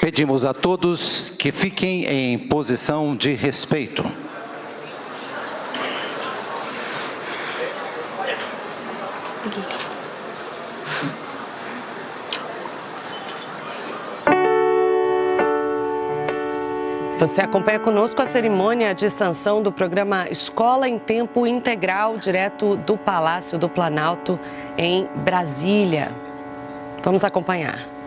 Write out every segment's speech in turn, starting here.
Pedimos a todos que fiquem em posição de respeito. Você acompanha conosco a cerimônia de sanção do programa Escola em Tempo Integral, direto do Palácio do Planalto, em Brasília. Vamos acompanhar.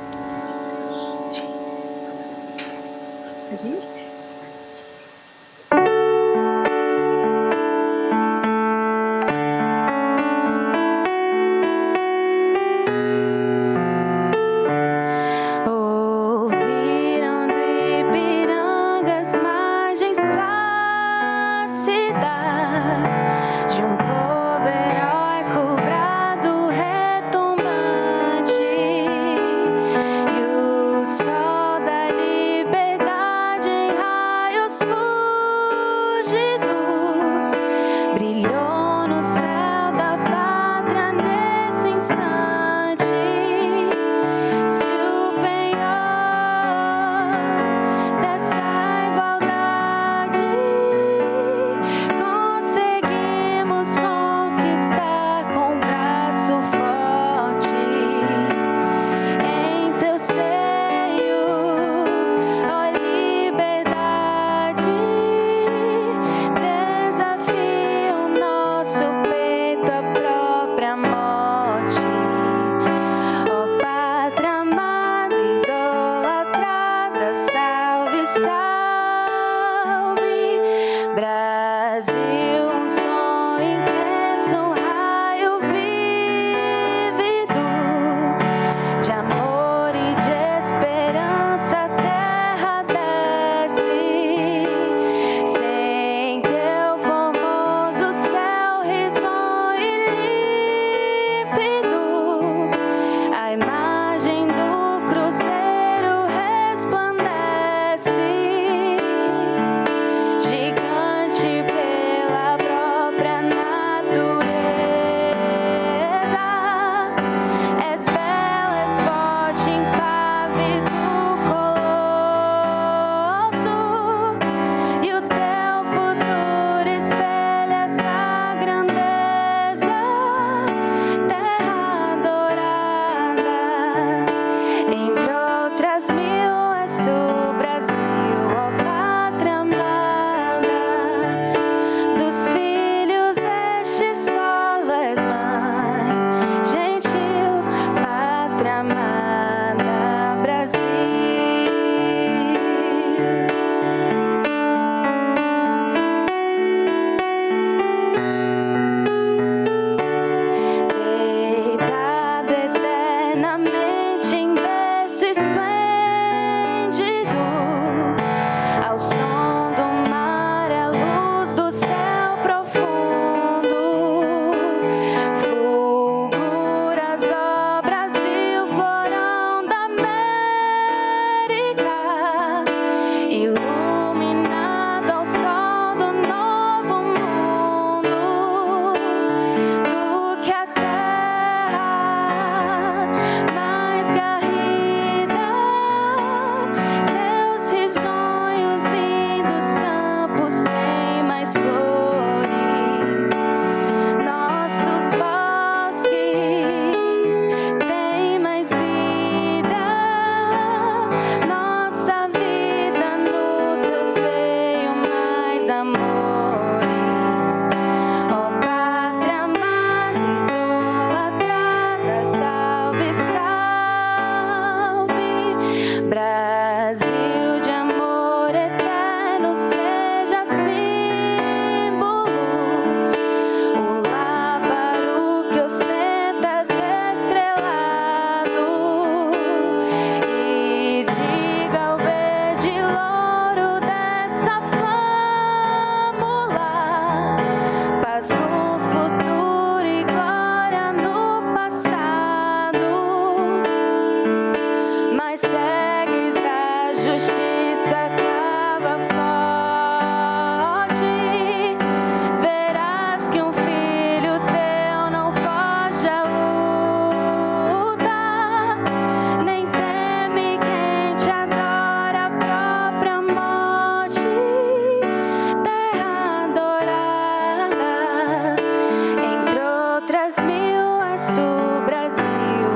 4 mil és tu, Brasil,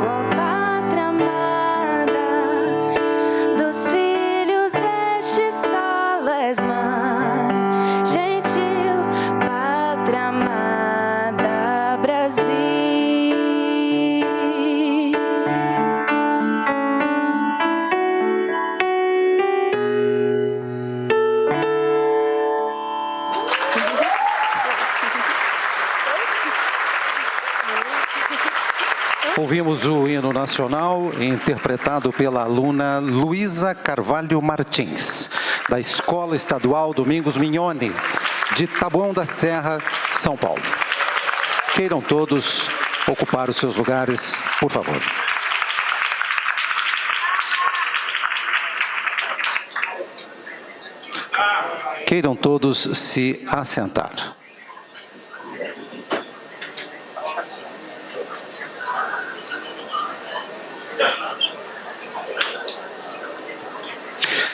ó pátria amada, dos filhos deste solo és mãe, gentil, pátria amada, Brasil. Ouvimos o hino nacional interpretado pela aluna Luísa Carvalho Martins, da Escola Estadual Domingos Mignoni, de Taboão da Serra, São Paulo. Queiram todos ocupar os seus lugares, por favor. Queiram todos se assentar.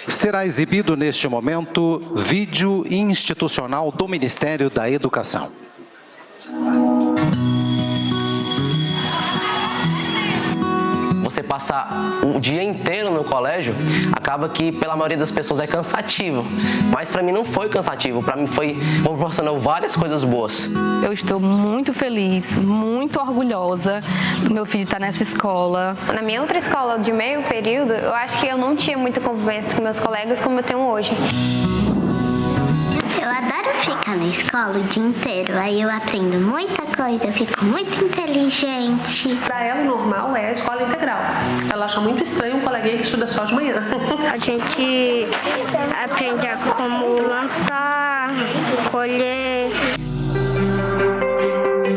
Será exibido neste momento vídeo institucional do Ministério da Educação. Você passar o dia inteiro no colégio, acaba que pela maioria das pessoas é cansativo. Mas para mim não foi cansativo, para mim proporcionou várias coisas boas. Eu estou muito feliz, muito orgulhosa do meu filho estar nessa escola. Na minha outra escola de meio período, eu acho que eu não tinha muita convivência com meus colegas como eu tenho hoje. Eu adoro ficar na escola o dia inteiro, aí eu aprendo muita coisa, eu fico muito inteligente. Para ela, o normal é a escola integral. Ela acha muito estranho um coleguinha que estuda só de manhã. A gente aprende a como plantar, colher.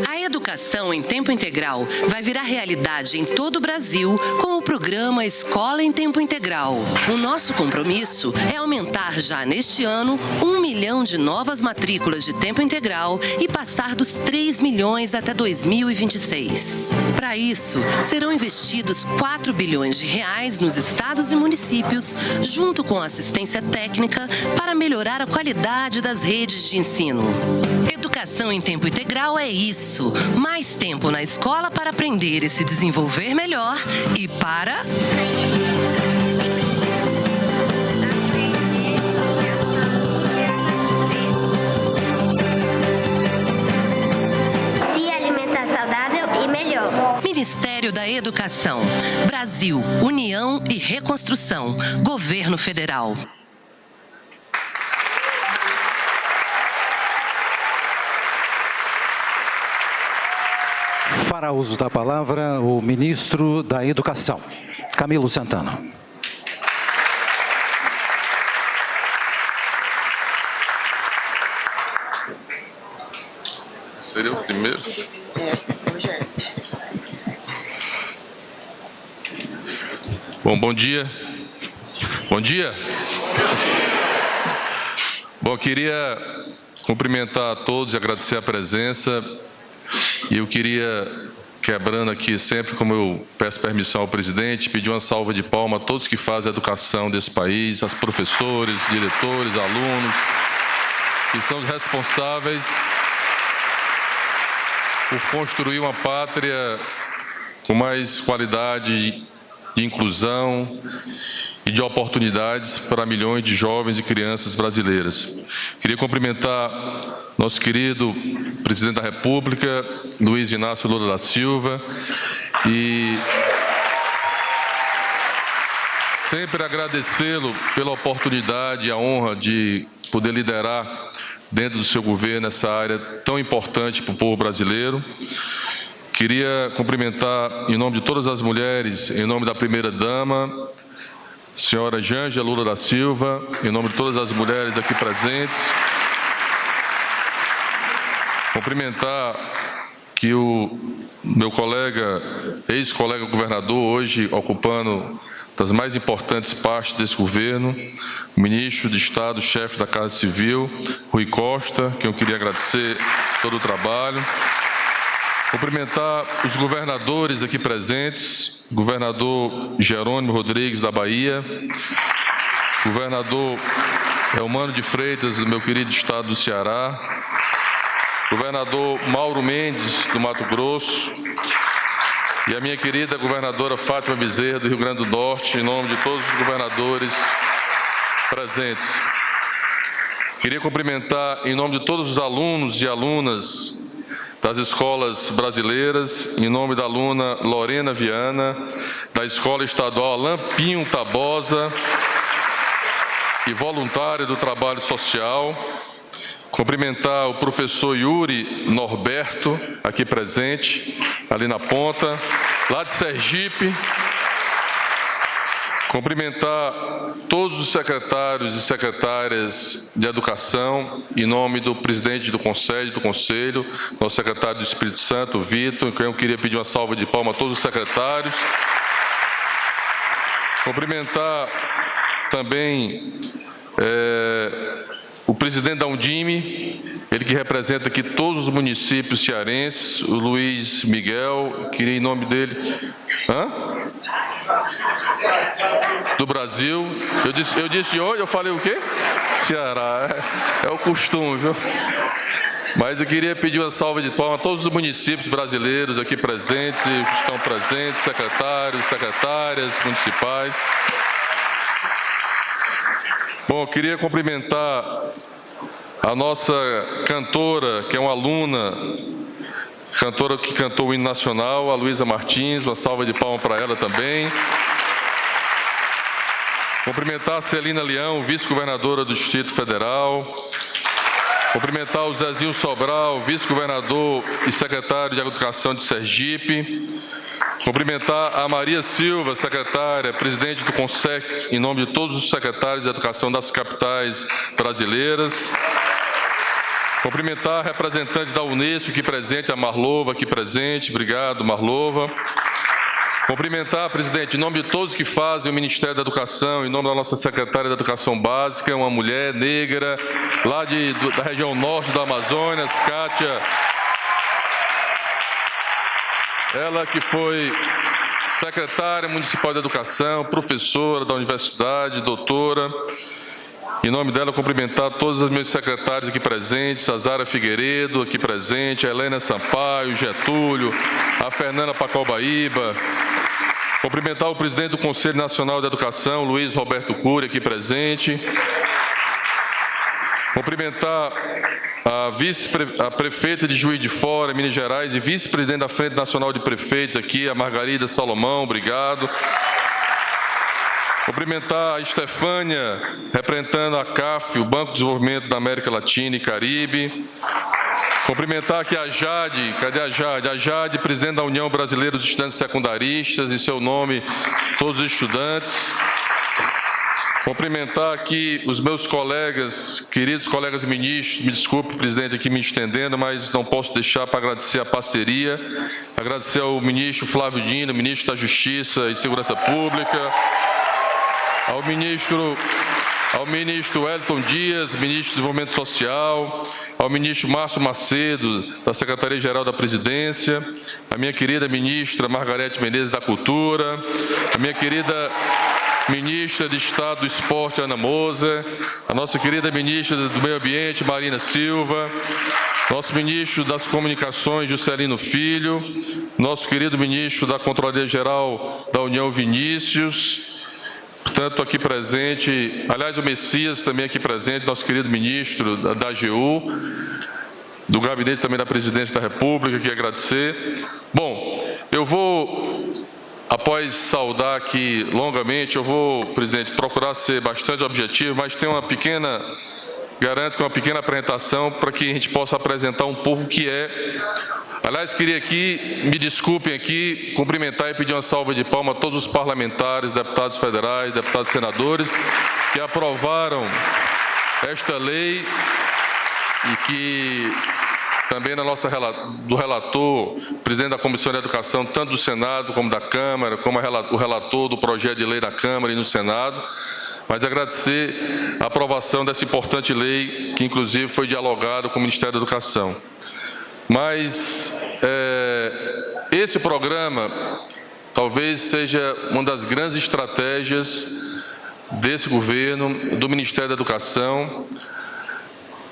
A educação em tempo integral vai virar realidade em todo o Brasil com o programa Escola em Tempo Integral. O nosso compromisso é aumentar já neste ano 1 milhão de novas matrículas de tempo integral e passar dos 3 milhões até 2026. Para isso, serão investidos 4 bilhões de reais nos estados e municípios, junto com assistência técnica, para melhorar a qualidade das redes de ensino. Educação em tempo integral é isso. Mais tempo na escola para aprender e se desenvolver melhor e para... Se alimentar saudável e melhor. Ministério da Educação, Brasil, União e Reconstrução, Governo Federal. Para uso da palavra, o ministro da Educação, Camilo Santana. Seria o primeiro? Bom dia. Bom dia. Bom, queria cumprimentar a todos e agradecer a presença. E eu queria, quebrando aqui sempre, como eu peço permissão ao presidente, pedir uma salva de palmas a todos que fazem a educação desse país, aos professores, diretores, alunos, que são os responsáveis por construir uma pátria com mais qualidade de inclusão e de oportunidades para milhões de jovens e crianças brasileiras. Queria cumprimentar nosso querido presidente da República, Luiz Inácio Lula da Silva, e sempre agradecê-lo pela oportunidade e a honra de poder liderar dentro do seu governo essa área tão importante para o povo brasileiro. Queria cumprimentar, em nome de todas as mulheres, em nome da primeira-dama, senhora Janja Lula da Silva, em nome de todas as mulheres aqui presentes, cumprimentar que o meu colega, ex-colega governador, hoje ocupando das mais importantes partes desse governo, o ministro de Estado, chefe da Casa Civil, Rui Costa, que eu queria agradecer todo o trabalho. Cumprimentar os governadores aqui presentes, governador Jerônimo Rodrigues, da Bahia, governador Elmano de Freitas, do meu querido estado do Ceará, governador Mauro Mendes, do Mato Grosso, e a minha querida governadora Fátima Bezerra, do Rio Grande do Norte, em nome de todos os governadores presentes. Queria cumprimentar, em nome de todos os alunos e alunas das escolas brasileiras, em nome da aluna Lorena Viana, da Escola Estadual Alain Pinho Tabosa e voluntária do trabalho social. Cumprimentar o professor Yuri Norberto, aqui presente, ali na ponta, lá de Sergipe. Cumprimentar todos os secretários e secretárias de educação, em nome do presidente do Conselho, nosso secretário do Espírito Santo, Vitor, em quem eu queria pedir uma salva de palmas a todos os secretários. Cumprimentar também o presidente da Undime, ele que representa aqui todos os municípios cearenses, o Luiz Miguel, queria em nome dele... Do Brasil. Eu disse hoje, eu falei o quê? Ceará, é o costume, viu? Mas eu queria pedir uma salva de palmas a todos os municípios brasileiros aqui presentes, que estão presentes, secretários, secretárias municipais. Bom, eu queria cumprimentar a nossa cantora, que é uma aluna, cantora que cantou o hino nacional, a Luísa Martins, uma salva de palmas para ela também. Cumprimentar a Celina Leão, vice-governadora do Distrito Federal. Cumprimentar o Zezinho Sobral, vice-governador e secretário de Educação de Sergipe. Cumprimentar a Maria Silva, secretária, presidente do CONSEC, em nome de todos os secretários de Educação das capitais brasileiras. Cumprimentar a representante da Unesco aqui presente, a Marlova aqui presente. Obrigado, Marlova. Cumprimentar, presidente, em nome de todos que fazem o Ministério da Educação, em nome da nossa secretária da Educação Básica, uma mulher negra, lá da região norte do Amazonas, Kátia. Ela que foi secretária municipal de Educação, professora da universidade, doutora. Em nome dela, cumprimentar todos os meus secretários aqui presentes, a Zara Figueiredo aqui presente, a Helena Sampaio, o Getúlio, a Fernanda Pacalbaíba. Cumprimentar o presidente do Conselho Nacional de Educação, Luiz Roberto Cury, aqui presente. Cumprimentar a prefeita de Juiz de Fora, Minas Gerais, e vice-presidente da Frente Nacional de Prefeitos aqui, a Margarida Salomão, obrigado. Cumprimentar a Estefânia, representando a CAF, o Banco de Desenvolvimento da América Latina e Caribe. Cumprimentar aqui a Jade, cadê a Jade? A Jade, presidente da União Brasileira dos Estudantes Secundaristas, em seu nome, todos os estudantes. Cumprimentar aqui os meus colegas, queridos colegas ministros, me desculpe, presidente, aqui me estendendo, mas não posso deixar para agradecer a parceria, agradecer ao ministro Flávio Dino, ministro da Justiça e Segurança Pública, ao ministro Wellington Dias, ministro do Desenvolvimento Social, ao ministro Márcio Macedo, da Secretaria-Geral da Presidência, a minha querida ministra Margarete Menezes da Cultura, a minha querida ministra de Estado do Esporte, Ana Moser, a nossa querida ministra do Meio Ambiente, Marina Silva, nosso ministro das Comunicações, Juscelino Filho, nosso querido ministro da Controladoria Geral da União, Vinícius, portanto, aqui presente, aliás, o Messias também aqui presente, nosso querido ministro da AGU, do gabinete também da Presidência da República, que agradecer. Bom, eu vou, após saudar aqui longamente, eu vou, presidente, procurar ser bastante objetivo, mas tem uma pequena, garanto que uma pequena apresentação para que a gente possa apresentar um pouco o que é. Aliás, queria aqui, me desculpem aqui, cumprimentar e pedir uma salva de palmas a todos os parlamentares, deputados federais, deputados senadores, que aprovaram esta lei e que também do relator, presidente da Comissão de Educação, tanto do Senado como da Câmara, como o relator do projeto de lei da Câmara e no Senado, mas agradecer a aprovação dessa importante lei, que inclusive foi dialogado com o Ministério da Educação. Mas esse programa talvez seja uma das grandes estratégias desse governo, do Ministério da Educação,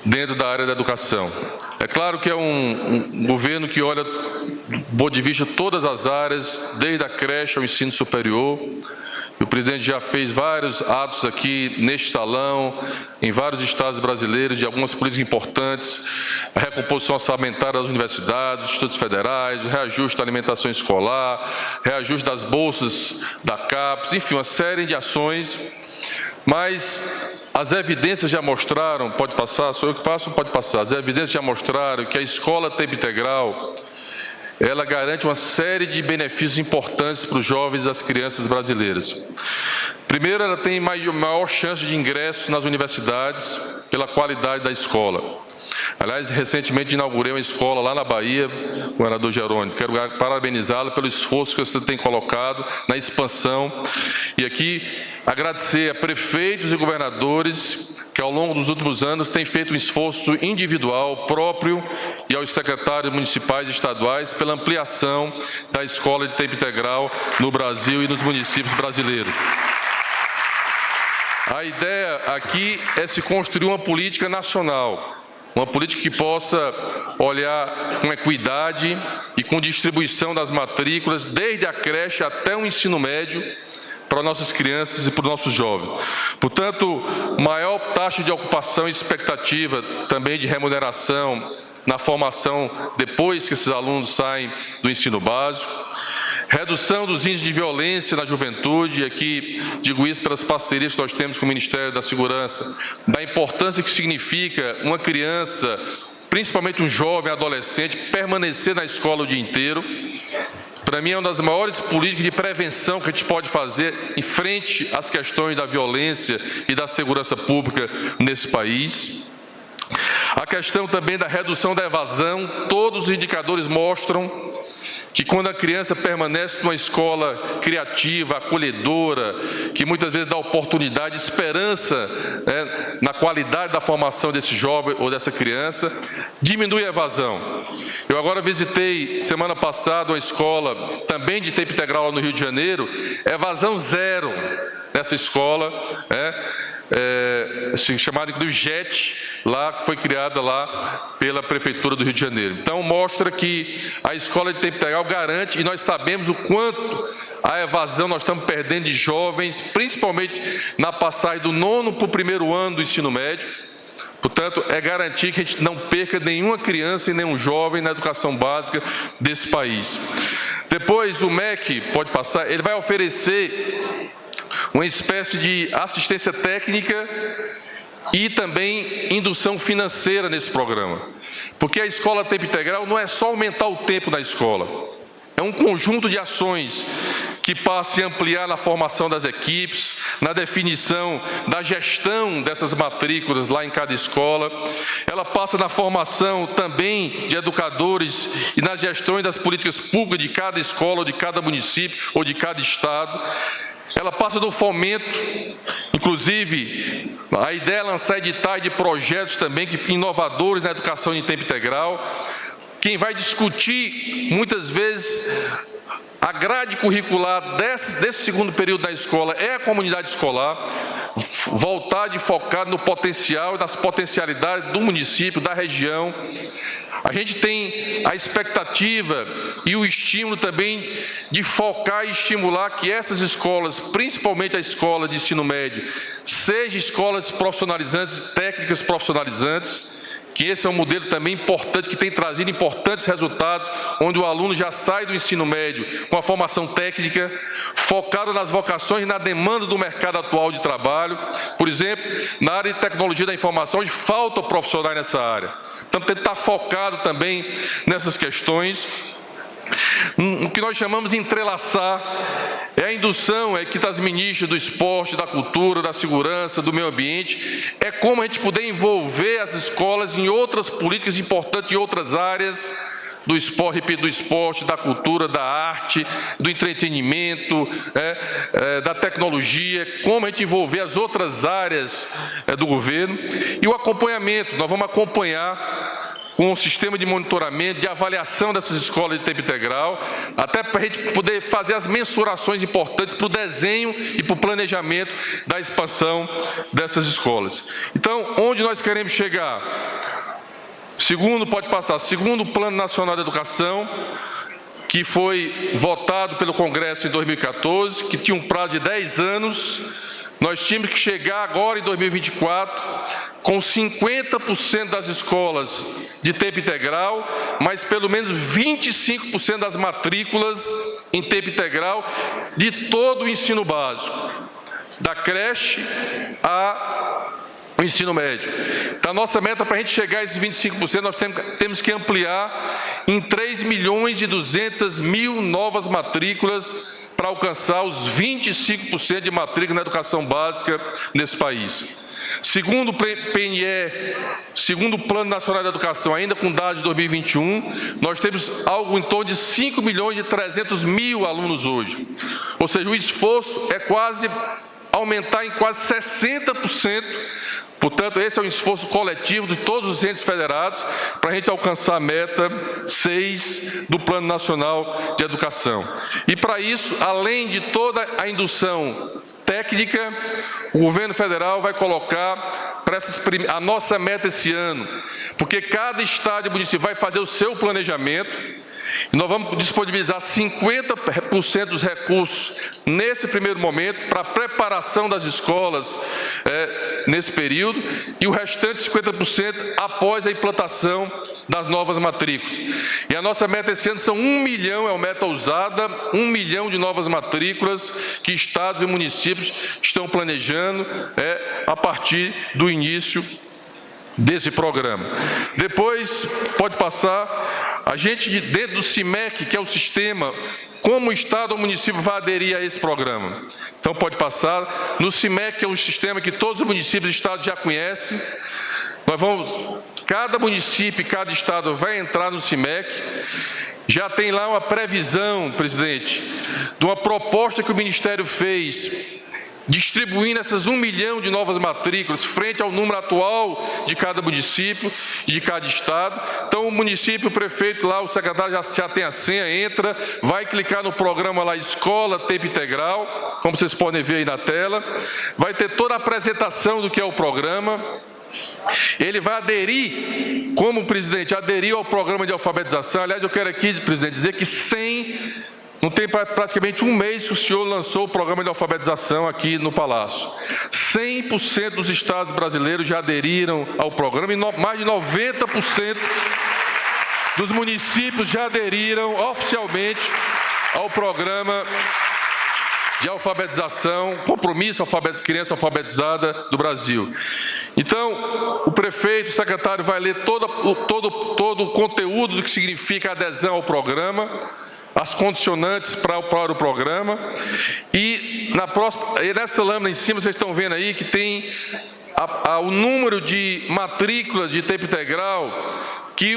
dentro da área da educação. É claro que é um governo que olha do ponto de vista todas as áreas, desde a creche ao ensino superior. O presidente já fez vários atos aqui neste salão, em vários estados brasileiros, de algumas políticas importantes, a recomposição orçamentária das universidades, dos institutos federais, o reajuste da alimentação escolar, reajuste das bolsas da CAPES, enfim, uma série de ações, mas as evidências já mostraram, pode passar, sou eu que passo, pode passar, as evidências já mostraram que a escola tempo integral, ela garante uma série de benefícios importantes para os jovens e as crianças brasileiras. Primeiro, ela tem maior chance de ingresso nas universidades pela qualidade da escola. Aliás, recentemente inaugurei uma escola lá na Bahia, governador Jerônimo. Quero parabenizá-lo pelo esforço que você tem colocado na expansão. E aqui agradecer a prefeitos e governadores que ao longo dos últimos anos têm feito um esforço individual, próprio, e aos secretários municipais e estaduais pela ampliação da escola de tempo integral no Brasil e nos municípios brasileiros. A ideia aqui é se construir uma política nacional, uma política que possa olhar com equidade e com distribuição das matrículas, desde a creche até o ensino médio, para nossas crianças e para os nossos jovens. Portanto, maior taxa de ocupação e expectativa também de remuneração na formação depois que esses alunos saem do ensino básico. Redução dos índices de violência na juventude, e aqui digo isso pelas parcerias que nós temos com o Ministério da Segurança, da importância que significa uma criança, principalmente um jovem adolescente, permanecer na escola o dia inteiro. Para mim, é uma das maiores políticas de prevenção que a gente pode fazer em frente às questões da violência e da segurança pública nesse país. A questão também da redução da evasão, todos os indicadores mostram que quando a criança permanece numa escola criativa, acolhedora, que muitas vezes dá oportunidade, esperança, na qualidade da formação desse jovem ou dessa criança, diminui a evasão. Eu agora visitei, semana passada, uma escola também de tempo integral lá no Rio de Janeiro, evasão zero nessa escola, chamada inclusive JET, lá, que foi criada lá pela Prefeitura do Rio de Janeiro. Então mostra que a escola de tempo integral garante, e nós sabemos o quanto a evasão nós estamos perdendo de jovens, principalmente na passagem do 9º para o 1º ano do ensino médio. Portanto, é garantir que a gente não perca nenhuma criança e nenhum jovem na educação básica desse país. Depois, o MEC, pode passar, ele vai oferecer uma espécie de assistência técnica e também indução financeira nesse programa. Porque a escola tempo integral não é só aumentar o tempo na escola, é um conjunto de ações que passe a ampliar na formação das equipes, na definição da gestão dessas matrículas lá em cada escola. Ela passa na formação também de educadores e nas gestões das políticas públicas de cada escola, ou de cada município, ou de cada estado. Ela passa do fomento, inclusive, a ideia é lançar editais de projetos também inovadores na educação de tempo integral. Quem vai discutir, muitas vezes, a grade curricular desse segundo período da escola é a comunidade escolar, voltada e focada no potencial e nas potencialidades do município, da região. A gente tem a expectativa e o estímulo também de focar e estimular que essas escolas, principalmente a escola de ensino médio, sejam escolas profissionalizantes, técnicas profissionalizantes, que esse é um modelo também importante, que tem trazido importantes resultados, onde o aluno já sai do ensino médio com a formação técnica, focado nas vocações e na demanda do mercado atual de trabalho. Por exemplo, na área de tecnologia da informação, onde faltam profissionais nessa área. Então, tem que estar focado também nessas questões. O que nós chamamos de entrelaçar é a indução, que das ministras do esporte, da cultura, da segurança, do meio ambiente, é como a gente poder envolver as escolas em outras políticas importantes em outras áreas do esporte, da cultura, da arte, do entretenimento, da tecnologia, como a gente envolver as outras áreas do governo. E o acompanhamento, nós vamos acompanhar com um sistema de monitoramento, de avaliação dessas escolas de tempo integral, até para a gente poder fazer as mensurações importantes para o desenho e para o planejamento da expansão dessas escolas. Então, onde nós queremos chegar? Segundo o Plano Nacional de Educação, que foi votado pelo Congresso em 2014, que tinha um prazo de 10 anos, nós tínhamos que chegar agora em 2024 com 50% das escolas de tempo integral, mas pelo menos 25% das matrículas em tempo integral de todo o ensino básico, da creche ao ensino médio. Então, a nossa meta para a gente chegar a esses 25%, nós temos que ampliar em 3.200.000 novas matrículas para alcançar os 25% de matrícula na educação básica nesse país. Segundo o PNE, segundo o Plano Nacional de Educação, ainda com dados de 2021, nós temos algo em torno de 5.300.000 alunos hoje. Ou seja, o esforço é aumentar em quase 60%. Portanto, esse é um esforço coletivo de todos os entes federados para a gente alcançar a meta 6 do Plano Nacional de Educação. E para isso, além de toda a indução técnica, o governo federal vai colocar a nossa meta esse ano, porque cada estado e município vai fazer o seu planejamento, e nós vamos disponibilizar 50% dos recursos nesse primeiro momento para a preparação das escolas nesse período, e o restante 50% após a implantação das novas matrículas. E a nossa meta esse ano são 1 milhão, é uma meta ousada, 1 milhão de novas matrículas que estados e municípios estão planejando a partir do início desse programa. Depois, pode passar, a gente dentro do CIMEC, que é o sistema, como o estado ou o município vai aderir a esse programa. Então, pode passar. No CIMEC, que é um sistema que todos os municípios e estados já conhecem, cada município e cada estado vai entrar no CIMEC. Já tem lá uma previsão, presidente, de uma proposta que o Ministério fez, distribuindo essas 1 milhão de novas matrículas frente ao número atual de cada município e de cada estado. Então, o município, o prefeito lá, o secretário já tem a senha, entra, vai clicar no programa lá, Escola Tempo Integral, como vocês podem ver aí na tela, vai ter toda a apresentação do que é o programa. Ele vai aderir, como presidente, aderiu ao programa de alfabetização. Aliás, eu quero aqui, presidente, dizer que não tem praticamente um mês que o senhor lançou o programa de alfabetização aqui no Palácio. 100% dos estados brasileiros já aderiram ao programa e mais de 90% dos municípios já aderiram oficialmente ao programa de alfabetização, compromisso criança alfabetizada do Brasil. Então, o prefeito, o secretário vai ler todo o conteúdo do que significa a adesão ao programa, as condicionantes para o programa, e nessa lâmina em cima vocês estão vendo aí que tem o número de matrículas de tempo integral que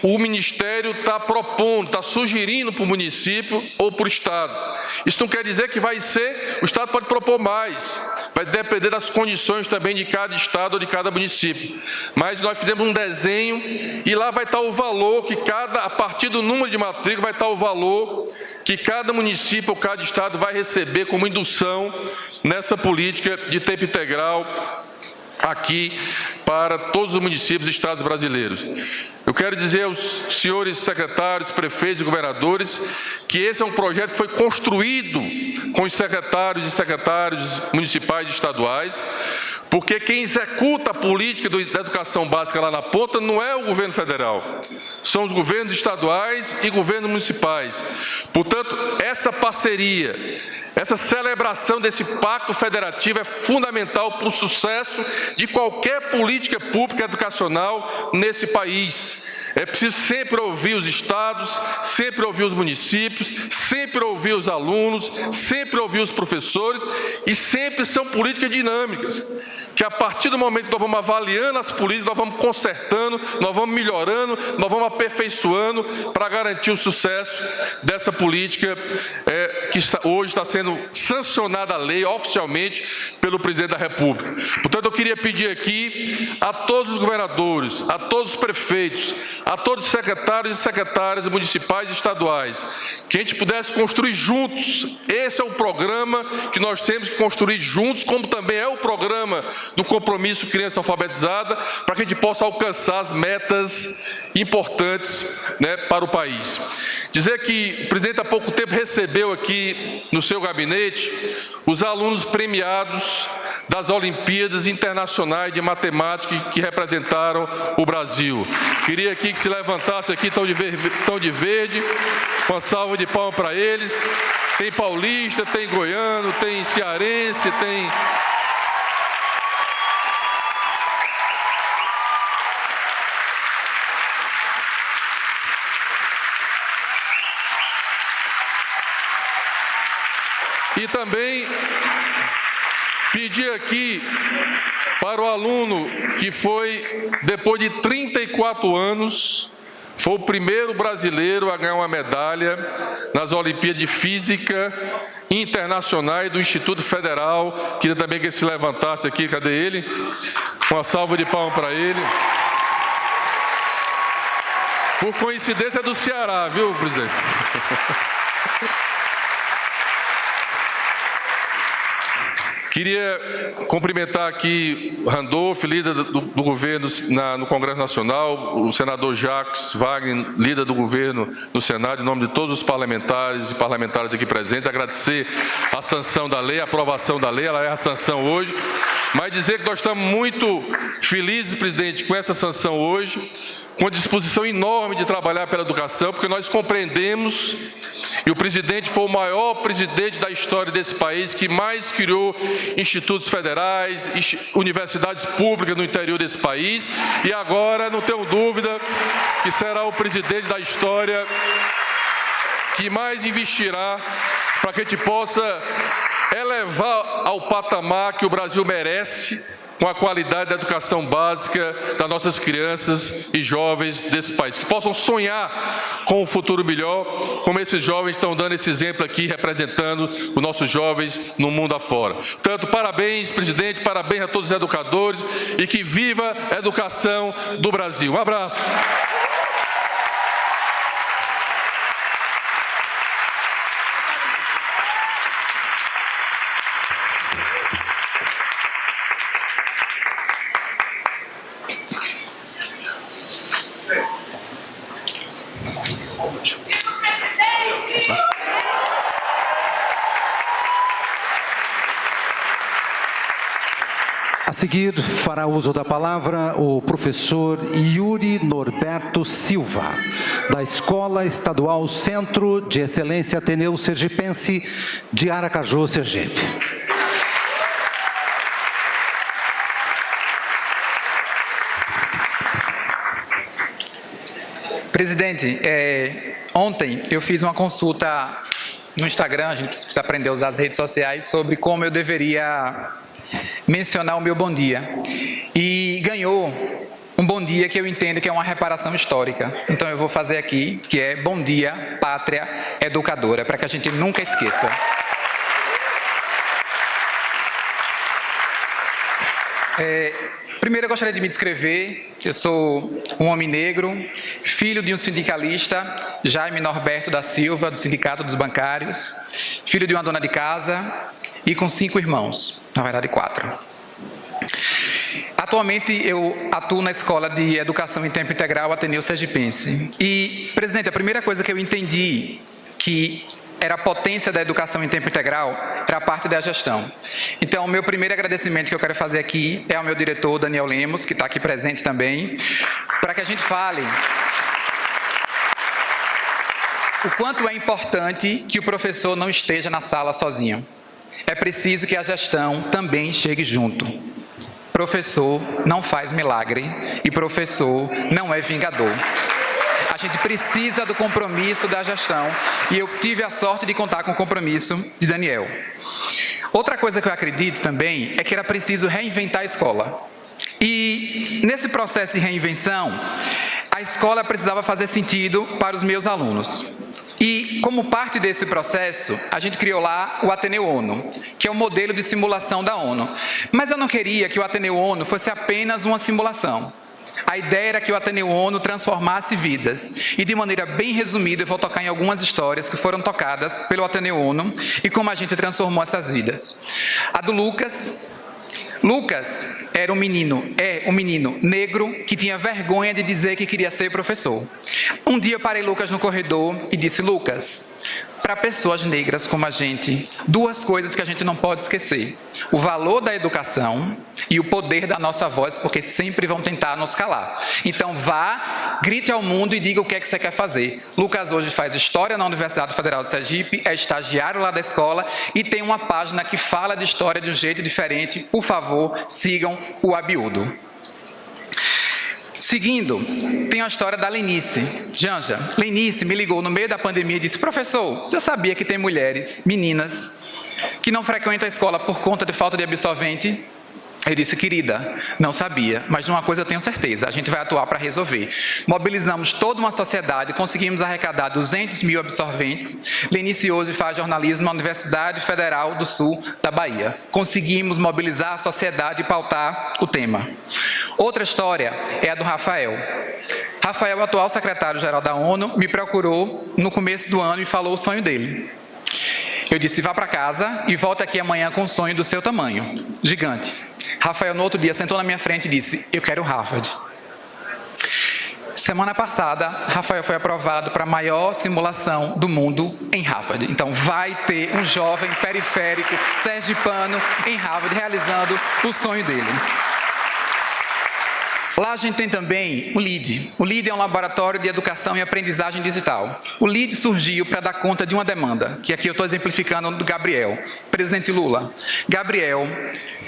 o Ministério está propondo, está sugerindo para o município ou para o Estado. Isso não quer dizer que o Estado pode propor mais, vai depender das condições também de cada Estado ou de cada município. Mas nós fizemos um desenho e lá vai estar o valor que a partir do número de matrícula, vai estar o valor que cada município ou cada Estado vai receber como indução nessa política de tempo integral aqui para todos os municípios e estados brasileiros. Eu quero dizer aos senhores secretários, prefeitos e governadores que esse é um projeto que foi construído com os secretários e secretários municipais e estaduais, porque quem executa a política da educação básica lá na ponta não é o governo federal, são os governos estaduais e governos municipais. Portanto, essa parceria, essa celebração desse pacto federativo é fundamental para o sucesso de qualquer política pública educacional nesse país. É preciso sempre ouvir os estados, sempre ouvir os municípios, sempre ouvir os alunos, sempre ouvir os professores, e sempre são políticas dinâmicas, que a partir do momento que nós vamos avaliando as políticas, nós vamos consertando, nós vamos melhorando, nós vamos aperfeiçoando para garantir o sucesso dessa política que hoje está sendo sancionada a lei oficialmente pelo Presidente da República. Portanto, eu queria pedir aqui a todos os governadores, a todos os prefeitos, a todos os secretários e secretárias municipais e estaduais, que a gente pudesse construir juntos. Esse é o programa que nós temos que construir juntos, como também é o programa do compromisso Criança Alfabetizada, para que a gente possa alcançar as metas importantes, né, para o país. Dizer que o presidente há pouco tempo recebeu aqui no seu gabinete os alunos premiados das Olimpíadas Internacionais de Matemática que representaram o Brasil. Queria aqui que se levantasse aqui, tão de verde, uma salva de palmas para eles. Tem paulista, tem goiano, tem cearense, tem... E também pedir aqui para o aluno que foi, depois de 34 anos, foi o primeiro brasileiro a ganhar uma medalha nas Olimpíadas de Física Internacionais do Instituto Federal. Queria também que ele se levantasse aqui, cadê ele? Uma salva de palmas para ele. Por coincidência é do Ceará, viu, presidente? Queria cumprimentar aqui Randolph, líder do governo no Congresso Nacional, o senador Jacques Wagner, líder do governo no Senado, em nome de todos os parlamentares e parlamentares aqui presentes, agradecer a sanção da lei, a aprovação da lei, ela é a sanção hoje, mas dizer que nós estamos muito felizes, presidente, com essa sanção hoje, com a disposição enorme de trabalhar pela educação, porque nós compreendemos, e o presidente foi o maior presidente da história desse país, que mais criou institutos federais, universidades públicas no interior desse país, e agora, não tenho dúvida, que será o presidente da história que mais investirá para que a gente possa elevar ao patamar que o Brasil merece, com a qualidade da educação básica das nossas crianças e jovens desse país, que possam sonhar com um futuro melhor, como esses jovens estão dando esse exemplo aqui, representando os nossos jovens no mundo afora. Portanto, parabéns, presidente, parabéns a todos os educadores e que viva a educação do Brasil. Um abraço. A seguir, fará uso da palavra o professor Yuri Norberto Silva, da Escola Estadual Centro de Excelência Ateneu Sergipense de Aracaju, Sergipe. Presidente, ontem eu fiz uma consulta no Instagram, a gente precisa aprender a usar as redes sociais, sobre como eu deveria mencionar o meu bom dia. E ganhou um bom dia que eu entendo que é uma reparação histórica. Então eu vou fazer aqui, que é Bom Dia, Pátria Educadora, para que a gente nunca esqueça. Primeiro eu gostaria de me descrever. Eu sou um homem negro, filho de um sindicalista, Jaime Norberto da Silva, do Sindicato dos Bancários, filho de uma dona de casa e com 5 irmãos, na verdade 4. Atualmente eu atuo na Escola de Educação em Tempo Integral Ateneu Sergipense. E, presidente, a primeira coisa que eu entendi que era a potência da educação em tempo integral, era a parte da gestão. Então, o meu primeiro agradecimento que eu quero fazer aqui é ao meu diretor, Daniel Lemos, que está aqui presente também, para que a gente fale o quanto é importante que o professor não esteja na sala sozinho. É preciso que a gestão também chegue junto. Professor não faz milagre e professor não é vingador. A gente precisa do compromisso da gestão e eu tive a sorte de contar com o compromisso de Daniel. Outra coisa que eu acredito também é que era preciso reinventar a escola. E nesse processo de reinvenção, a escola precisava fazer sentido para os meus alunos. E, como parte desse processo, a gente criou lá o Ateneu ONU, que é o modelo de simulação da ONU. Mas eu não queria que o Ateneu ONU fosse apenas uma simulação. A ideia era que o Ateneu ONU transformasse vidas. E, de maneira bem resumida, eu vou tocar em algumas histórias que foram tocadas pelo Ateneu ONU e como a gente transformou essas vidas. A do Lucas. Lucas era um menino negro que tinha vergonha de dizer que queria ser professor. Um dia eu parei Lucas no corredor e disse: Lucas, para pessoas negras como a gente, duas coisas que a gente não pode esquecer: o valor da educação e o poder da nossa voz, porque sempre vão tentar nos calar. Então vá, grite ao mundo e diga o que é que você quer fazer. Lucas hoje faz História na Universidade Federal de Sergipe, é estagiário lá da escola e tem uma página que fala de história de um jeito diferente. Por favor, sigam o Abiúdo. Seguindo, tem a história da Lenice. Janja, Lenice me ligou no meio da pandemia e disse: professor, você sabia que tem mulheres, meninas, que não frequentam a escola por conta de falta de absorvente? Eu disse: querida, não sabia, mas de uma coisa eu tenho certeza, a gente vai atuar para resolver. Mobilizamos toda uma sociedade, conseguimos arrecadar 200 mil absorventes. Lenice hoje faz jornalismo na Universidade Federal do Sul da Bahia. Conseguimos mobilizar a sociedade e pautar o tema. Outra história é a do Rafael. Rafael, o atual secretário-geral da ONU, me procurou no começo do ano e falou o sonho dele. Eu disse: vá para casa e volte aqui amanhã com um sonho do seu tamanho, gigante. Rafael, no outro dia, sentou na minha frente e disse: eu quero Harvard. Semana passada, Rafael foi aprovado para a maior simulação do mundo em Harvard. Então, vai ter um jovem periférico sergipano em Harvard realizando o sonho dele. Lá a gente tem também o LEAD. O LEAD é um laboratório de educação e aprendizagem digital. O LEAD surgiu para dar conta de uma demanda, que aqui eu estou exemplificando do Gabriel. Presidente Lula, Gabriel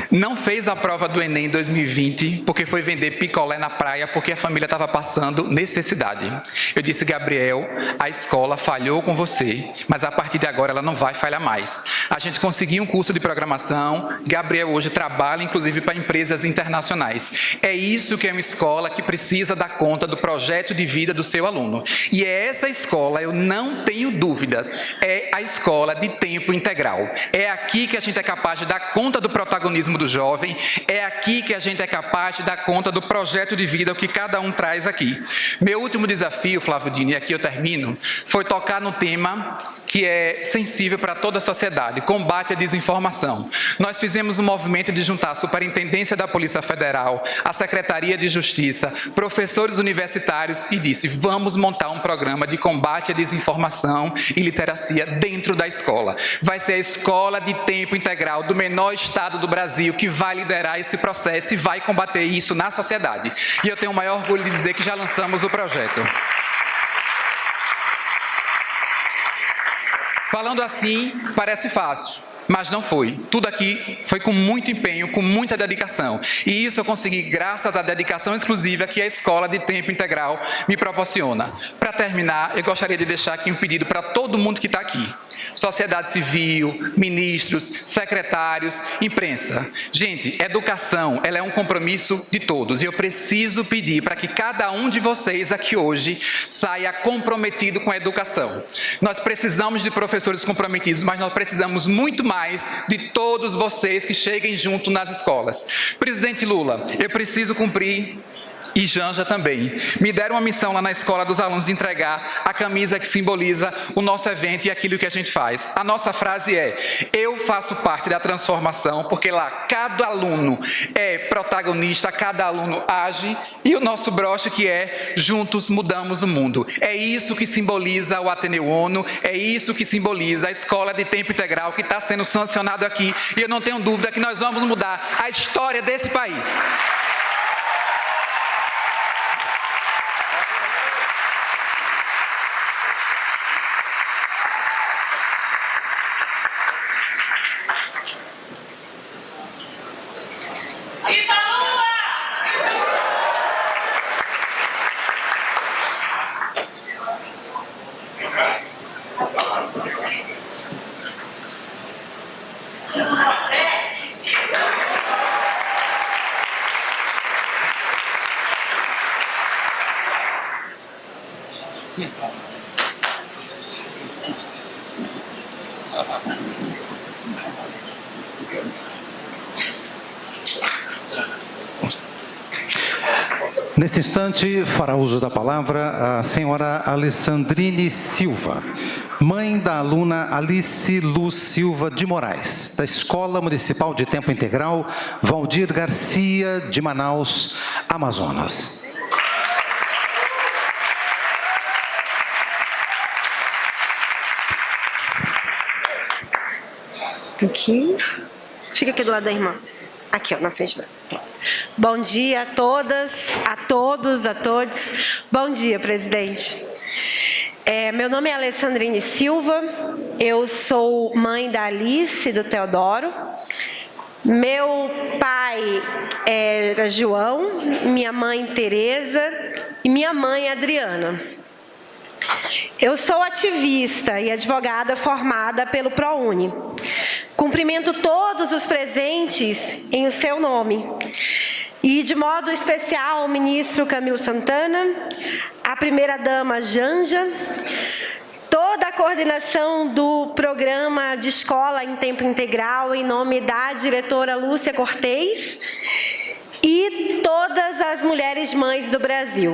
não fez a prova do Enem em 2020 porque foi vender picolé na praia porque a família estava passando necessidade. Eu disse: Gabriel, a escola falhou com você, mas a partir de agora ela não vai falhar mais. A gente conseguiu um curso de programação. Gabriel hoje trabalha, inclusive, para empresas internacionais. É isso que é uma escola que precisa dar conta do projeto de vida do seu aluno. E é essa escola, eu não tenho dúvidas, é a escola de tempo integral. É aqui que a gente é capaz de dar conta do protagonismo do jovem, é aqui que a gente é capaz de dar conta do projeto de vida que cada um traz aqui. Meu último desafio, Flávio Dini, e aqui eu termino, foi tocar no tema que é sensível para toda a sociedade: combate à desinformação. Nós fizemos um movimento de juntar a Superintendência da Polícia Federal, a Secretaria de Justiça, professores universitários e disse: vamos montar um programa de combate à desinformação e literacia dentro da escola. Vai ser a escola de tempo integral do menor estado do Brasil que vai liderar esse processo e vai combater isso na sociedade. E eu tenho o maior orgulho de dizer que já lançamos o projeto. Falando assim, parece fácil, mas não foi. Tudo aqui foi com muito empenho, com muita dedicação. E isso eu consegui graças à dedicação exclusiva que a escola de tempo integral me proporciona. Para terminar, eu gostaria de deixar aqui um pedido para todo mundo que está aqui. Sociedade civil, ministros, secretários, imprensa. Gente, educação, ela é um compromisso de todos. E eu preciso pedir para que cada um de vocês aqui hoje saia comprometido com a educação. Nós precisamos de professores comprometidos, mas nós precisamos muito mais de todos vocês que cheguem junto nas escolas. Presidente Lula, eu preciso cumprir, e Janja também, me deram uma missão lá na escola dos alunos de entregar a camisa que simboliza o nosso evento e aquilo que a gente faz. A nossa frase é: eu faço parte da transformação, porque lá cada aluno é protagonista, cada aluno age, e o nosso broche que é: juntos mudamos o mundo. É isso que simboliza o Ateneu ONU, é isso que simboliza a escola de tempo integral que está sendo sancionado aqui, e eu não tenho dúvida que nós vamos mudar a história desse país. Nesse instante, fará uso da palavra a senhora Alessandrine Silva, mãe da aluna Alice Luz Silva de Moraes, da Escola Municipal de Tempo Integral Valdir Garcia, de Manaus, Amazonas. Aqui. Fica aqui do lado da irmã. Aqui, ó, na frente dela. Bom dia a todas, a todos, a todos. Bom dia, presidente. Meu nome é Alessandrine Silva, eu sou mãe da Alice e do Teodoro. Meu pai era João, minha mãe Tereza e minha mãe Adriana. Eu sou ativista e advogada formada pelo ProUni. Cumprimento todos os presentes em o seu nome. E, de modo especial, o ministro Camilo Santana, a primeira-dama Janja, toda a coordenação do programa de escola em tempo integral, em nome da diretora Lúcia Cortez, e todas as mulheres mães do Brasil.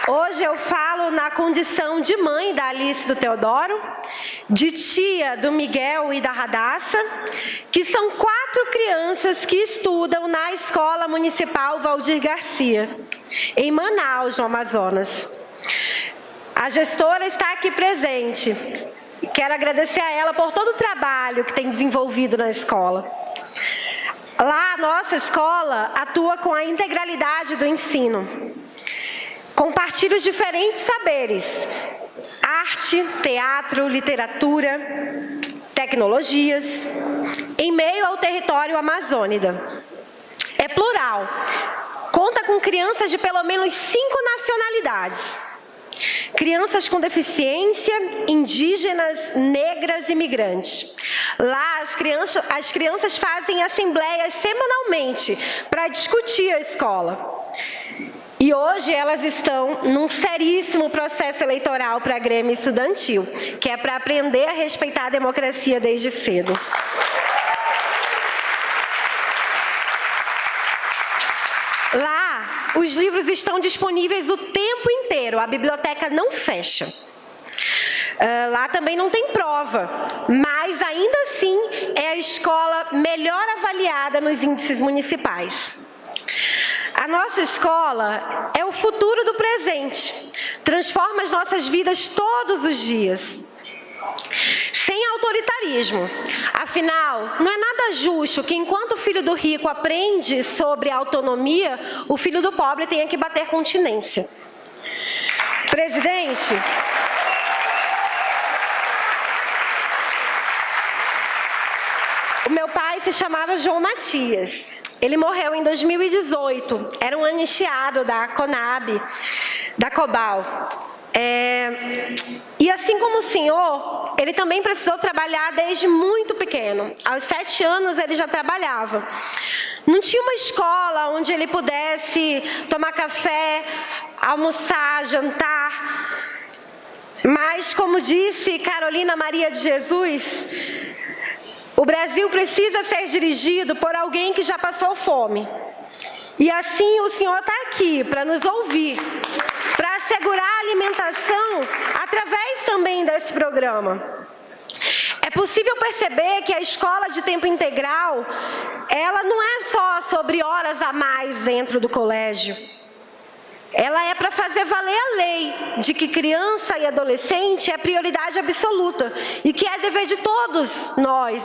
Hoje eu falo na condição de mãe da Alice e do Teodoro, de tia do Miguel e da Radassa, que são 4 crianças que estudam na Escola Municipal Valdir Garcia, em Manaus, no Amazonas. A gestora está aqui presente. Quero agradecer a ela por todo o trabalho que tem desenvolvido na escola. Lá, a nossa escola atua com a integralidade do ensino. Compartilha os diferentes saberes: arte, teatro, literatura, tecnologias, em meio ao território amazônida. É plural. Conta com crianças de pelo menos 5 nacionalidades. Crianças com deficiência, indígenas, negras e migrantes. Lá, as crianças fazem assembleias semanalmente para discutir a escola. E hoje elas estão num seríssimo processo eleitoral para a Grêmio Estudantil, que é para aprender a respeitar a democracia desde cedo. Lá, os livros estão disponíveis o tempo inteiro, a biblioteca não fecha. Lá também não tem prova, mas ainda assim é a escola melhor avaliada nos índices municipais. A nossa escola é o futuro do presente, transforma as nossas vidas todos os dias. Sem autoritarismo. Afinal, não é nada justo que enquanto o filho do rico aprende sobre autonomia, o filho do pobre tenha que bater continência. Presidente, o meu pai se chamava João Matias. Ele morreu em 2018, era um anistiado da Conab, da Cobal. E assim como o senhor, ele também precisou trabalhar desde muito pequeno. Aos 7 anos ele já trabalhava. Não tinha uma escola onde ele pudesse tomar café, almoçar, jantar. Mas, como disse Carolina Maria de Jesus, o Brasil precisa ser dirigido por alguém que já passou fome. E assim o senhor está aqui para nos ouvir, para assegurar a alimentação através também desse programa. É possível perceber que a escola de tempo integral, ela não é só sobre horas a mais dentro do colégio. Ela é para fazer valer a lei de que criança e adolescente é prioridade absoluta e que é dever de todos nós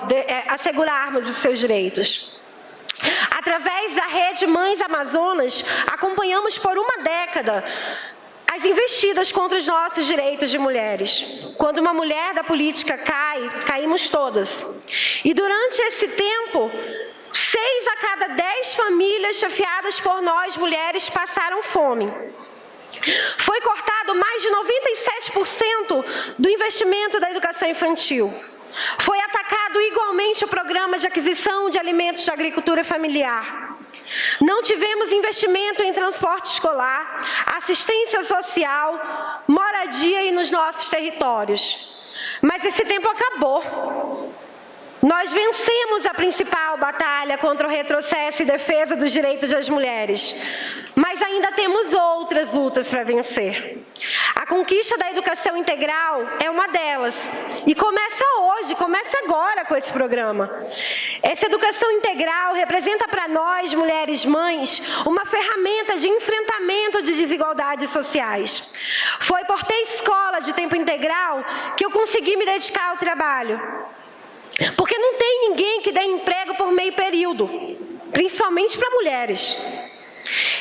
assegurarmos os seus direitos. Através da Rede Mães Amazonas, acompanhamos por uma década as investidas contra os nossos direitos de mulheres. Quando uma mulher da política cai, caímos todas. E durante esse tempo, 6 a cada 10 famílias chefiadas por nós, mulheres, passaram fome. Foi cortado mais de 97% do investimento da educação infantil. Foi atacado igualmente o programa de aquisição de alimentos de agricultura familiar. Não tivemos investimento em transporte escolar, assistência social, moradia e nos nossos territórios. Mas esse tempo acabou. Nós vencemos a principal batalha contra o retrocesso e defesa dos direitos das mulheres, mas ainda temos outras lutas para vencer. A conquista da educação integral é uma delas, e começa hoje, começa agora com esse programa. Essa educação integral representa para nós, mulheres mães, uma ferramenta de enfrentamento de desigualdades sociais. Foi por ter escola de tempo integral que eu consegui me dedicar ao trabalho. Porque não tem ninguém que dê emprego por meio período, principalmente para mulheres.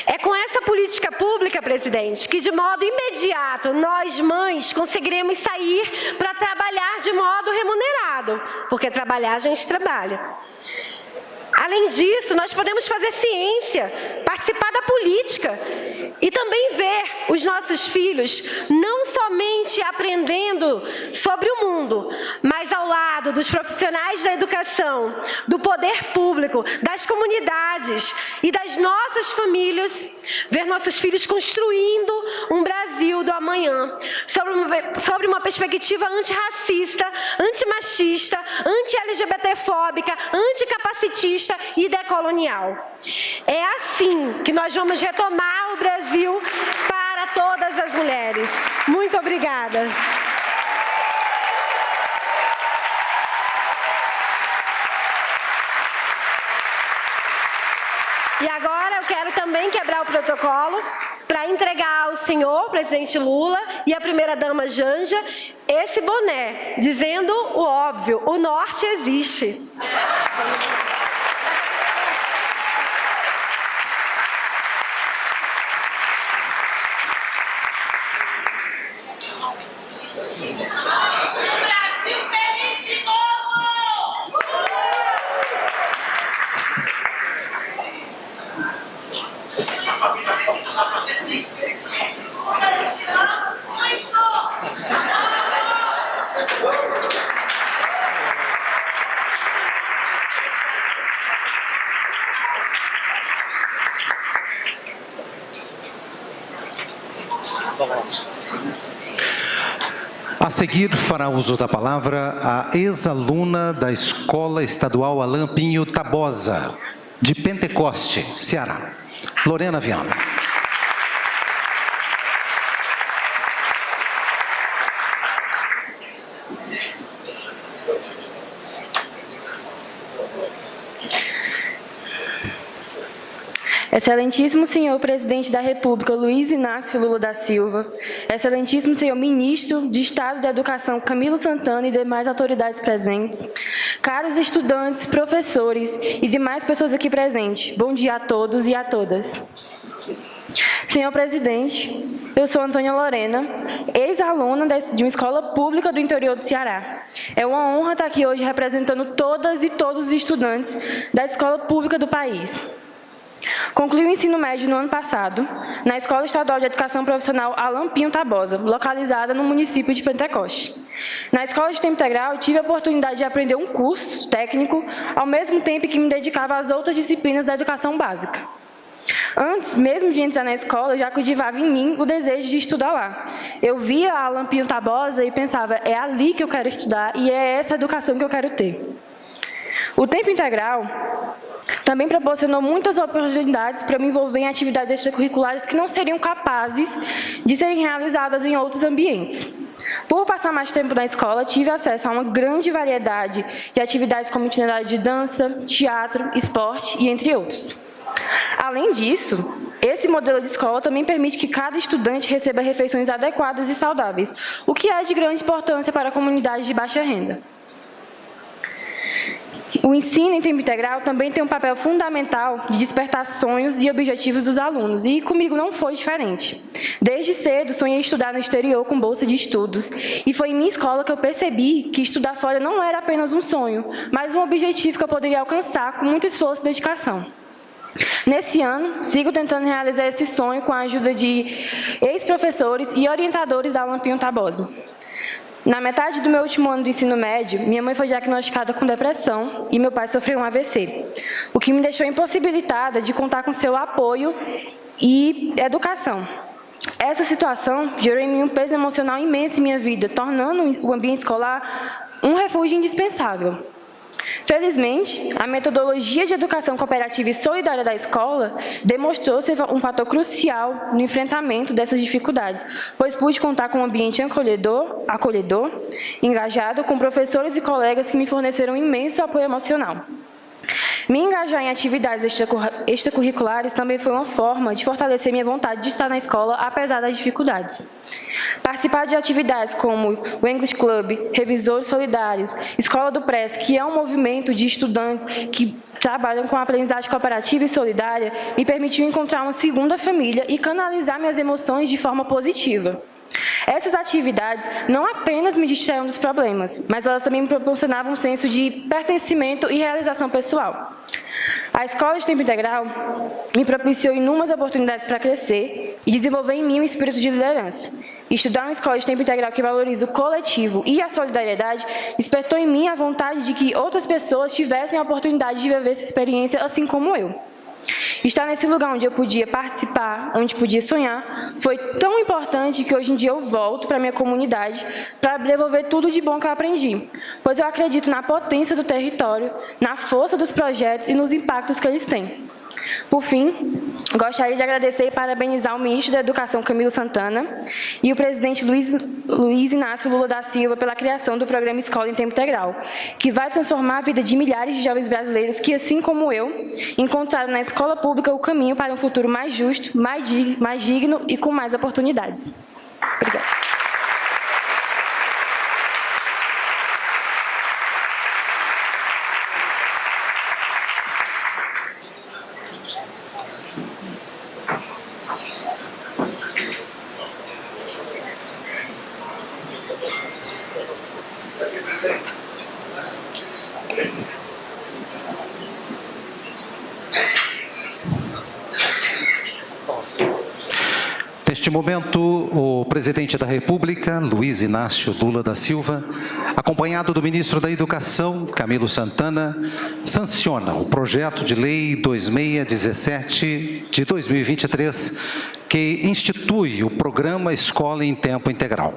É com essa política pública, presidente, que de modo imediato nós, mães, conseguiremos sair para trabalhar de modo remunerado, porque trabalhar a gente trabalha. Além disso, nós podemos fazer ciência, participar da política e também ver os nossos filhos não somente aprendendo sobre o mundo, mas ao lado dos profissionais da educação, do poder público, das comunidades e das nossas famílias, ver nossos filhos construindo um Brasil do amanhã, sobre uma perspectiva antirracista, antimachista, anti-LGBTfóbica, anticapacitista e decolonial. É assim que nós vamos retomar o Brasil para todas as mulheres. Muito obrigada. E agora eu quero também quebrar o protocolo para entregar ao senhor, presidente Lula, e à primeira-dama Janja, esse boné, dizendo o óbvio, o norte existe. A seguir, fará uso da palavra a ex-aluna da Escola Estadual Alain Pinho Tabosa, de Pentecoste, Ceará, Lorena Viana. Excelentíssimo senhor presidente da República, Luiz Inácio Lula da Silva, excelentíssimo senhor ministro de Estado da Educação, Camilo Santana e demais autoridades presentes, caros estudantes, professores e demais pessoas aqui presentes, bom dia a todos e a todas. Senhor presidente, eu sou Antônia Lorena, ex-aluna de uma escola pública do interior do Ceará. É uma honra estar aqui hoje representando todas e todos os estudantes da escola pública do país. Concluí o ensino médio no ano passado, na Escola Estadual de Educação Profissional Alain Pinho Tabosa, localizada no município de Pentecoste. Na Escola de Tempo Integral, tive a oportunidade de aprender um curso técnico, ao mesmo tempo que me dedicava às outras disciplinas da educação básica. Antes, mesmo de entrar na escola, já cultivava em mim o desejo de estudar lá. Eu via a Alain Pinho Tabosa e pensava, é ali que eu quero estudar e é essa educação que eu quero ter. O tempo integral também proporcionou muitas oportunidades para me envolver em atividades extracurriculares que não seriam capazes de serem realizadas em outros ambientes. Por passar mais tempo na escola, tive acesso a uma grande variedade de atividades como itinerário de dança, teatro, esporte e entre outros. Além disso, esse modelo de escola também permite que cada estudante receba refeições adequadas e saudáveis, o que é de grande importância para a comunidade de baixa renda. O ensino em tempo integral também tem um papel fundamental de despertar sonhos e objetivos dos alunos, e comigo não foi diferente. Desde cedo, sonhei estudar no exterior com bolsa de estudos, e foi em minha escola que eu percebi que estudar fora não era apenas um sonho, mas um objetivo que eu poderia alcançar com muito esforço e dedicação. Nesse ano, sigo tentando realizar esse sonho com a ajuda de ex-professores e orientadores da Lampinho Tabosa. Na metade do meu último ano do ensino médio, minha mãe foi diagnosticada com depressão e meu pai sofreu um AVC, o que me deixou impossibilitada de contar com seu apoio e educação. Essa situação gerou em mim um peso emocional imenso em minha vida, tornando o ambiente escolar um refúgio indispensável. Felizmente, a metodologia de educação cooperativa e solidária da escola demonstrou ser um fator crucial no enfrentamento dessas dificuldades, pois pude contar com um ambiente acolhedor, engajado, com professores e colegas que me forneceram um imenso apoio emocional. Me engajar em atividades extracurriculares também foi uma forma de fortalecer minha vontade de estar na escola, apesar das dificuldades. Participar de atividades como o English Club, Revisores Solidários, Escola do Press, que é um movimento de estudantes que trabalham com a aprendizagem cooperativa e solidária, me permitiu encontrar uma segunda família e canalizar minhas emoções de forma positiva. Essas atividades não apenas me distraíam dos problemas, mas elas também me proporcionavam um senso de pertencimento e realização pessoal. A escola de tempo integral me propiciou inúmeras oportunidades para crescer e desenvolver em mim um espírito de liderança. Estudar uma escola de tempo integral que valoriza o coletivo e a solidariedade despertou em mim a vontade de que outras pessoas tivessem a oportunidade de viver essa experiência assim como eu. Estar nesse lugar onde eu podia participar, onde podia sonhar, foi tão importante que hoje em dia eu volto para a minha comunidade para devolver tudo de bom que eu aprendi, pois eu acredito na potência do território, na força dos projetos e nos impactos que eles têm. Por fim, gostaria de agradecer e parabenizar o ministro da Educação, Camilo Santana, e o presidente Luiz Inácio Lula da Silva pela criação do programa Escola em Tempo Integral, que vai transformar a vida de milhares de jovens brasileiros que, assim como eu, encontraram na escola pública o caminho para um futuro mais justo, mais digno e com mais oportunidades. Obrigada. Neste momento, o presidente da República, Luiz Inácio Lula da Silva, acompanhado do ministro da Educação, Camilo Santana, sanciona o projeto de lei 2617 de 2023, que institui o programa Escola em Tempo Integral.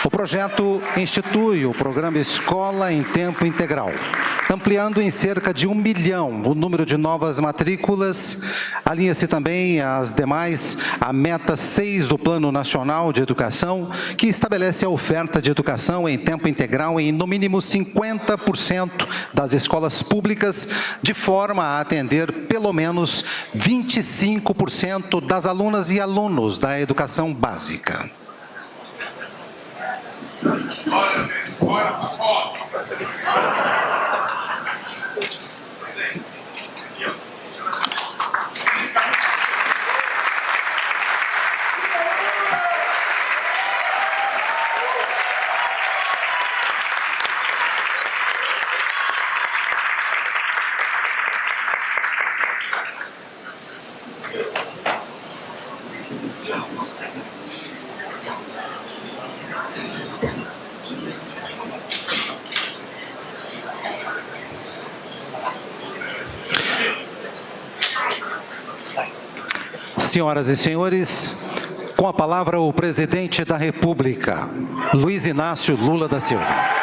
O projeto institui o programa Escola em Tempo Integral, ampliando em cerca de 1 milhão o número de novas matrículas. Alinha-se também às demais a meta 6 do Plano Nacional de Educação, que estabelece a oferta de educação em tempo integral em, no mínimo, 50% das escolas públicas, de forma a atender pelo menos 25% das alunas e alunos da educação básica. Senhoras e senhores, com a palavra o presidente da República, Luiz Inácio Lula da Silva.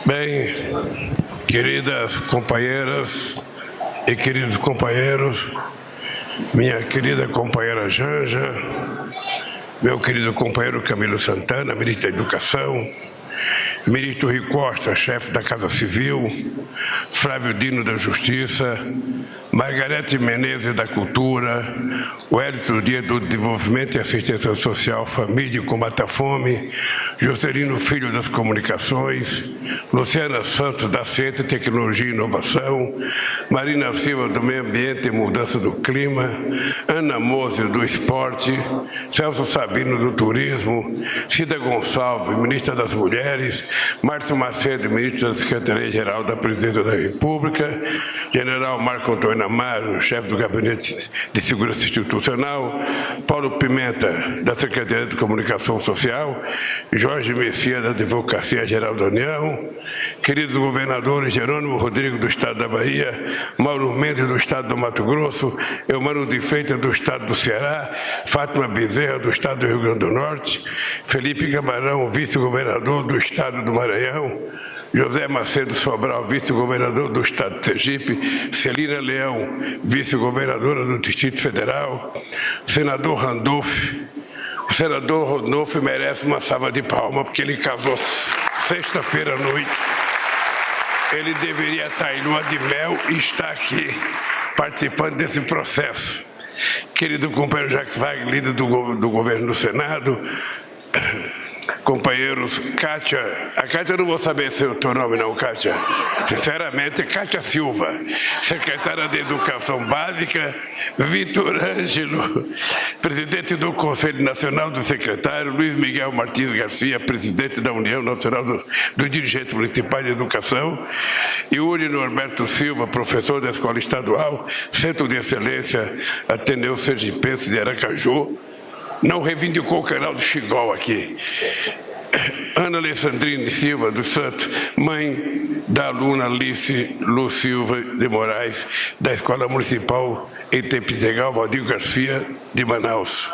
Bem, queridas companheiras e queridos companheiros, minha querida companheira Janja, meu querido companheiro Camilo Santana, ministro da Educação, Ministro Rui Costa, chefe da Casa Civil, Flávio Dino da Justiça, Margarete Menezes da Cultura, Wellington Dias do Desenvolvimento e Assistência Social, Família e Combate à Fome, Juscelino Filho das Comunicações, Luciana Santos da Ciência, Tecnologia e Inovação, Marina Silva do Meio Ambiente e Mudança do Clima, Ana Moses do Esporte, Celso Sabino do Turismo, Cida Gonçalves, Ministra das Mulheres, Márcio Macedo, Ministro da Secretaria-Geral da Presidência da República, General Marco Antônio Amaro, chefe do Gabinete de Segurança Institucional, Paulo Pimenta, da Secretaria de Comunicação Social, Jorge Messias, da Advocacia Geral da União, queridos governadores Jerônimo Rodrigo, do Estado da Bahia, Mauro Mendes, do Estado do Mato Grosso, Eumano de Freitas, do Estado do Ceará, Fátima Bezerra, do Estado do Rio Grande do Norte, Felipe Camarão, vice-governador do Estado do Maranhão, José Macedo Sobral, vice-governador do Estado de Sergipe, Celina Leão, vice-governadora do Distrito Federal, senador Randolph. O senador Randolph merece uma salva de palmas, porque ele casou sexta-feira à noite. Ele deveria estar em lua de mel e está aqui participando desse processo. Querido companheiro Jacques Wagner, líder do governo do Senado, companheiros, Kátia, a Kátia eu não vou saber se é o teu nome não, Kátia, sinceramente, Kátia Silva, secretária de Educação Básica, Vitor Ângelo, presidente do Conselho Nacional do Secretário, Luiz Miguel Martins Garcia, presidente da União Nacional dos Dirigentes Municipais de Educação, Yuri Norberto Silva, professor da Escola Estadual, Centro de Excelência Ateneu Sergipense de Aracaju, não reivindicou o canal do Xingol aqui. Ana Alessandrine Silva dos Santos, mãe da aluna Alice Lu Silva de Moraes, da Escola Municipal em Tempo Integral, Valdir Garcia, de Manaus.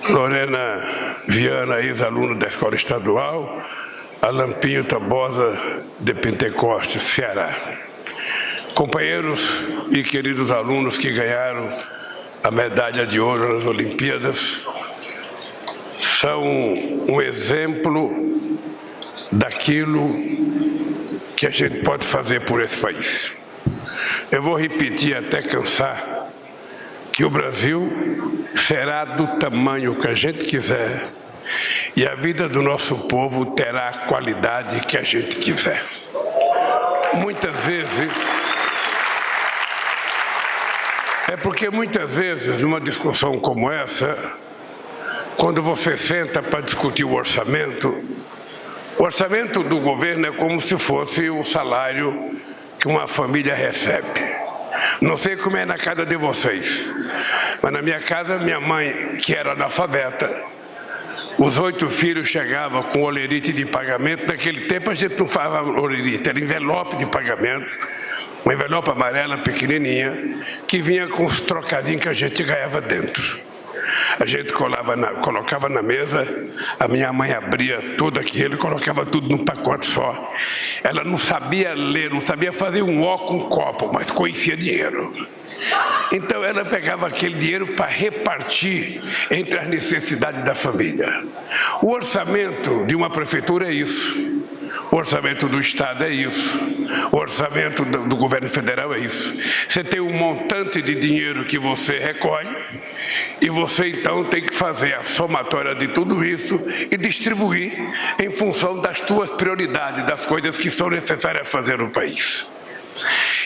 Lorena Viana, ex-aluna da Escola Estadual, Alan Pinho Tabosa, de Pentecostes, Ceará. Companheiros e queridos alunos que ganharam a medalha de ouro nas Olimpíadas, são um exemplo daquilo que a gente pode fazer por esse país. Eu vou repetir até cansar que o Brasil será do tamanho que a gente quiser e a vida do nosso povo terá a qualidade que a gente quiser. Muitas vezes... É porque muitas vezes, numa discussão como essa, quando você senta para discutir o orçamento do governo é como se fosse o salário que uma família recebe. Não sei como é na casa de vocês, mas na minha casa, minha mãe, que era analfabeta, os 8 filhos chegavam com olerite de pagamento. Naquele tempo a gente não falava olerite, era envelope de pagamento, uma envelope amarela pequenininha, que vinha com os trocadinhos que a gente ganhava dentro. A gente colocava na mesa, a minha mãe abria tudo aquilo e colocava tudo num pacote só. Ela não sabia ler, não sabia fazer um ó com um copo, mas conhecia dinheiro. Então ela pegava aquele dinheiro para repartir entre as necessidades da família. O orçamento de uma prefeitura é isso. O orçamento do Estado é isso. O orçamento do governo federal é isso. Você tem um montante de dinheiro que você recolhe e você então tem que fazer a somatória de tudo isso e distribuir em função das tuas prioridades, das coisas que são necessárias fazer no país.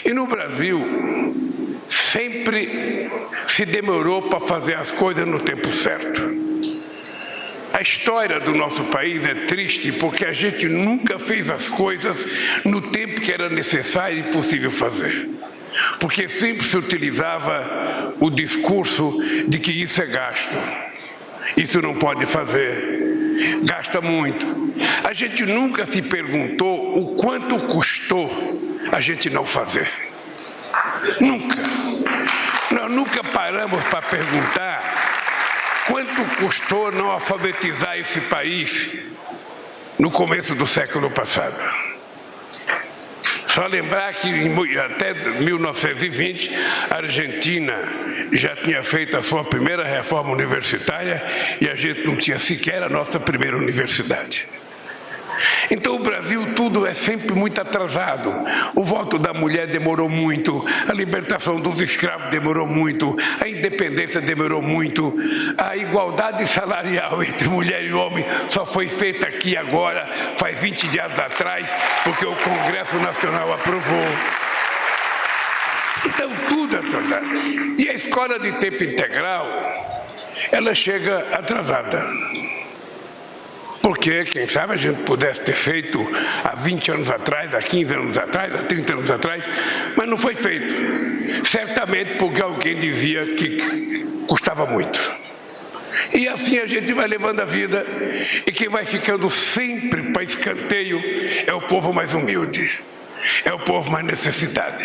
E no Brasil, sempre se demorou para fazer as coisas no tempo certo. A história do nosso país é triste porque a gente nunca fez as coisas no tempo que era necessário e possível fazer. Porque sempre se utilizava o discurso de que isso é gasto. Isso não pode fazer. Gasta muito. A gente nunca se perguntou o quanto custou a gente não fazer. Nunca. Nós nunca paramos para perguntar quanto custou não alfabetizar esse país no começo do século passado. Só lembrar que até 1920 a Argentina já tinha feito a sua primeira reforma universitária e a gente não tinha sequer a nossa primeira universidade. Então o Brasil tudo é sempre muito atrasado. O voto da mulher demorou muito, a libertação dos escravos demorou muito, a independência demorou muito, a igualdade salarial entre mulher e homem só foi feita aqui agora, faz 20 dias atrás, porque o Congresso Nacional aprovou. Então tudo é atrasado. E a escola de tempo integral, ela chega atrasada. Porque, quem sabe, a gente pudesse ter feito há 20 anos atrás, há 15 anos atrás, há 30 anos atrás, mas não foi feito. Certamente porque alguém dizia que custava muito. E assim a gente vai levando a vida, e quem vai ficando sempre para escanteio é o povo mais humilde. É o povo mais necessitado.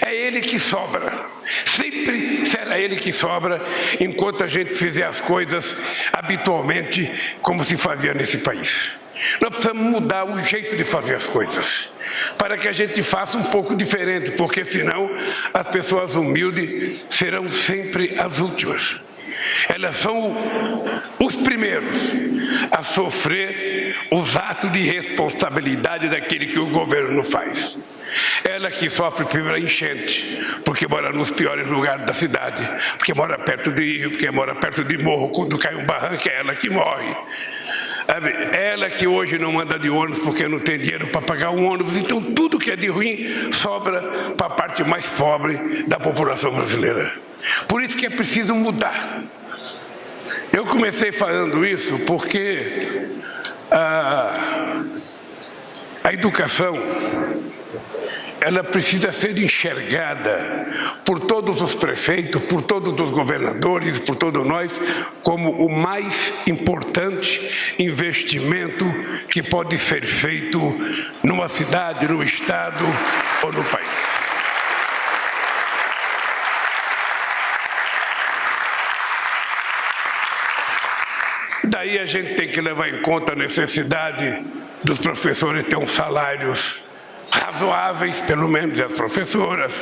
É ele que sobra. Sempre será ele que sobra enquanto a gente fizer as coisas habitualmente como se fazia nesse país. Nós precisamos mudar o jeito de fazer as coisas para que a gente faça um pouco diferente, porque senão as pessoas humildes serão sempre as últimas. Elas são os primeiros a sofrer os atos de responsabilidade daquele que o governo não faz. Ela que sofre primeiro a enchente, porque mora nos piores lugares da cidade, porque mora perto de rio, porque mora perto de morro, quando cai um barranco é ela que morre. Ela que hoje não anda de ônibus porque não tem dinheiro para pagar um ônibus. Então tudo que é de ruim sobra para a parte mais pobre da população brasileira. Por isso que é preciso mudar. Eu comecei falando isso porque a educação, ela precisa ser enxergada por todos os prefeitos, por todos os governadores, por todos nós, como o mais importante investimento que pode ser feito numa cidade, no estado ou no país. Daí a gente tem que levar em conta a necessidade dos professores ter uns salários razoáveis, pelo menos as professoras.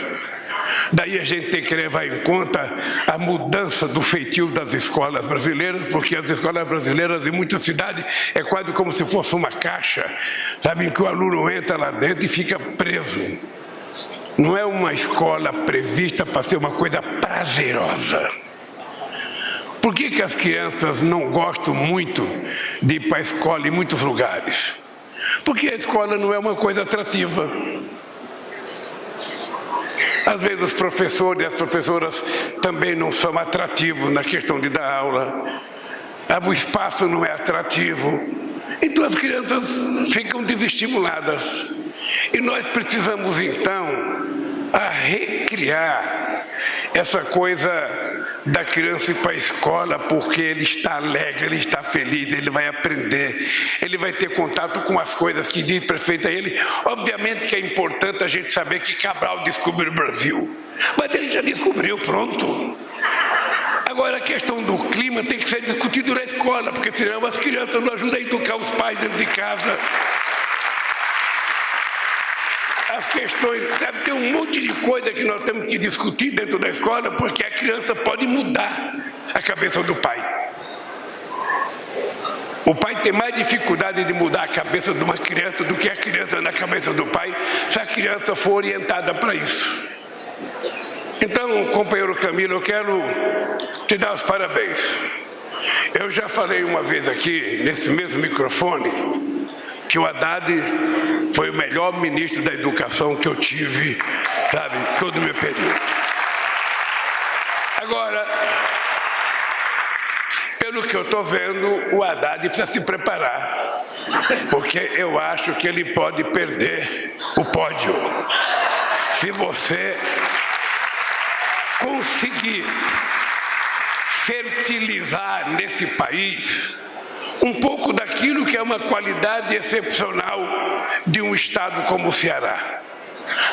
Daí a gente tem que levar em conta a mudança do feitio das escolas brasileiras, porque as escolas brasileiras em muitas cidades é quase como se fosse uma caixa, sabe, em que o aluno entra lá dentro e fica preso. Não é uma escola prevista para ser uma coisa prazerosa. Por que as crianças não gostam muito de ir para a escola em muitos lugares? Porque a escola não é uma coisa atrativa. Às vezes os professores e as professoras também não são atrativos na questão de dar aula. O espaço não é atrativo. Então as crianças ficam desestimuladas. E nós precisamos então recriar essa coisa da criança ir para a escola porque ele está alegre, ele está feliz, ele vai aprender, ele vai ter contato com as coisas que diz prefeito a ele. Obviamente que é importante a gente saber que Cabral descobriu o Brasil, mas ele já descobriu, pronto. Agora a questão do clima tem que ser discutido na escola, porque senão as crianças não ajudam a educar os pais dentro de casa. As questões, sabe, tem um monte de coisa que nós temos que discutir dentro da escola, porque a criança pode mudar a cabeça do pai. O pai tem mais dificuldade de mudar a cabeça de uma criança do que a criança na cabeça do pai, se a criança for orientada para isso. Então, companheiro Camilo, eu quero te dar os parabéns. Eu já falei uma vez aqui, nesse mesmo microfone, que o Haddad foi o melhor ministro da educação que eu tive, sabe, todo o meu período. Agora, pelo que eu estou vendo, o Haddad precisa se preparar, porque eu acho que ele pode perder o pódio. Se você conseguir fertilizar nesse país um pouco daquilo que é uma qualidade excepcional de um estado como o Ceará.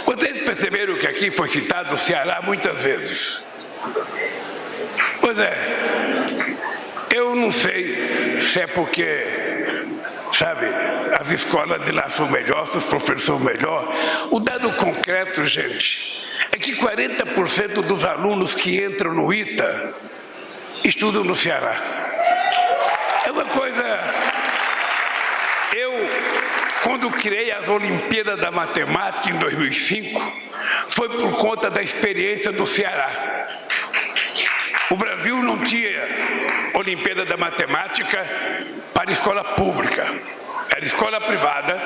Vocês perceberam que aqui foi citado o Ceará muitas vezes. Pois é, eu não sei se é porque, sabe, as escolas de lá são melhores, os professores são melhores. O dado concreto, gente, é que 40% dos alunos que entram no ITA estudam no Ceará. É uma coisa... Quando criei as Olimpíadas da Matemática em 2005, foi por conta da experiência do Ceará. O Brasil não tinha Olimpíada da Matemática para escola pública. Era escola privada,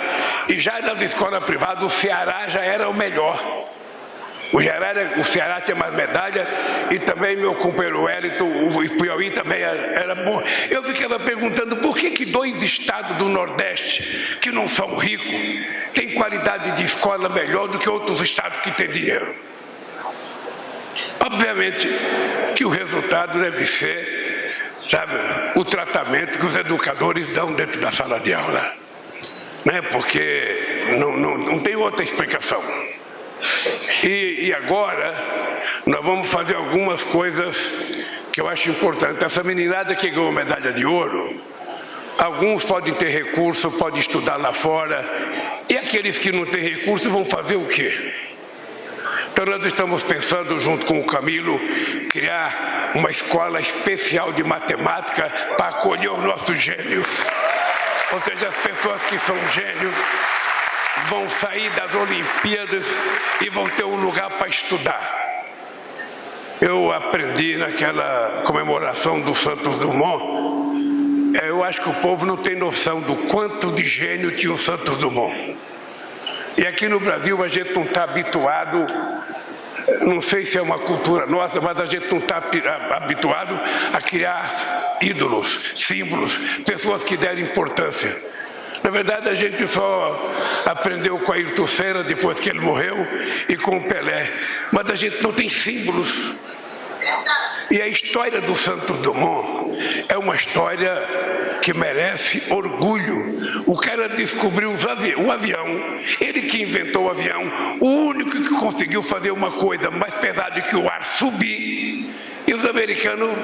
e já nas escolas privadas o Ceará já era o melhor. O Ceará tinha mais medalha, e também meu companheiro Wellington, o Piauí também era bom. Eu ficava perguntando por que 2 estados do Nordeste, que não são ricos, têm qualidade de escola melhor do que outros estados que têm dinheiro. Obviamente que o resultado deve ser, sabe, o tratamento que os educadores dão dentro da sala de aula. Né? Porque não tem outra explicação. E agora nós vamos fazer algumas coisas que eu acho importante. Essa meninada que ganhou medalha de ouro, alguns podem ter recurso, podem estudar lá fora, e aqueles que não têm recurso vão fazer o quê? Então nós estamos pensando, junto com o Camilo, criar uma escola especial de matemática para acolher os nossos gênios. Ou seja, as pessoas que são gênios vão sair das Olimpíadas e vão ter um lugar para estudar. Eu aprendi naquela comemoração do Santos Dumont, eu acho que o povo não tem noção do quanto de gênio tinha o Santos Dumont. E aqui no Brasil a gente não está habituado, não sei se é uma cultura nossa, mas a gente não está habituado a criar ídolos, símbolos, pessoas que deram importância. Na verdade, a gente só aprendeu com Ayrton Senna depois que ele morreu e com o Pelé. Mas a gente não tem símbolos. E a história do Santos Dumont é uma história que merece orgulho. O cara descobriu o avião, ele que inventou o avião, o único que conseguiu fazer uma coisa mais pesada que o ar subir. E os americanos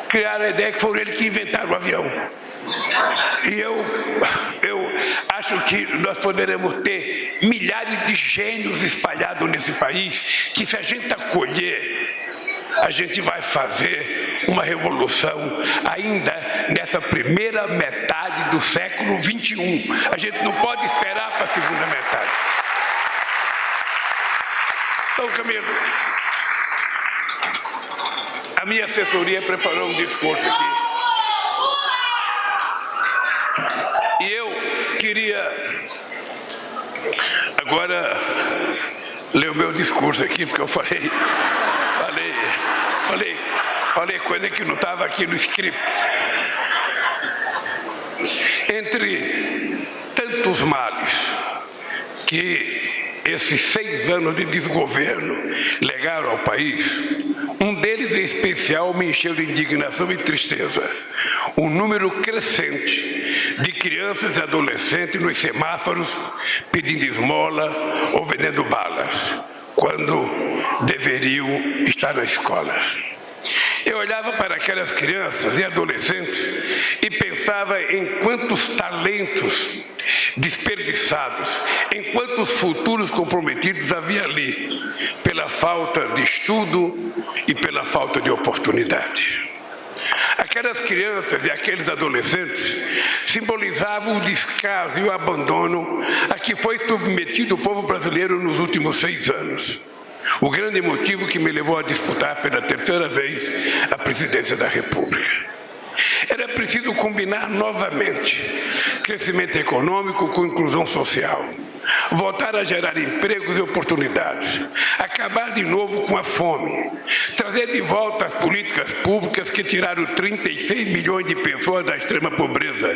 criaram a ideia que foram eles que inventaram o avião. E eu acho que nós poderemos ter milhares de gênios espalhados nesse país, que se a gente acolher, a gente vai fazer uma revolução ainda nessa primeira metade do século XXI. A gente não pode esperar para a segunda metade. Então, Camilo, a minha assessoria preparou um discurso aqui. E eu queria agora ler o meu discurso aqui, porque eu falei coisa que não estava aqui no script. Entre tantos males que esses 6 anos de desgoverno legaram ao país, um deles em especial me encheu de indignação e tristeza. O número crescente de crianças e adolescentes nos semáforos pedindo esmola ou vendendo balas, quando deveriam estar na escola. Eu olhava para aquelas crianças e adolescentes e pensava em quantos talentos desperdiçados, em quantos futuros comprometidos havia ali, pela falta de estudo e pela falta de oportunidade. Aquelas crianças e aqueles adolescentes simbolizavam o descaso e o abandono a que foi submetido o povo brasileiro nos últimos 6 anos. O grande motivo que me levou a disputar pela 3ª vez a presidência da República. Era preciso combinar novamente crescimento econômico com inclusão social, voltar a gerar empregos e oportunidades, acabar de novo com a fome, trazer de volta as políticas públicas que tiraram 36 milhões de pessoas da extrema pobreza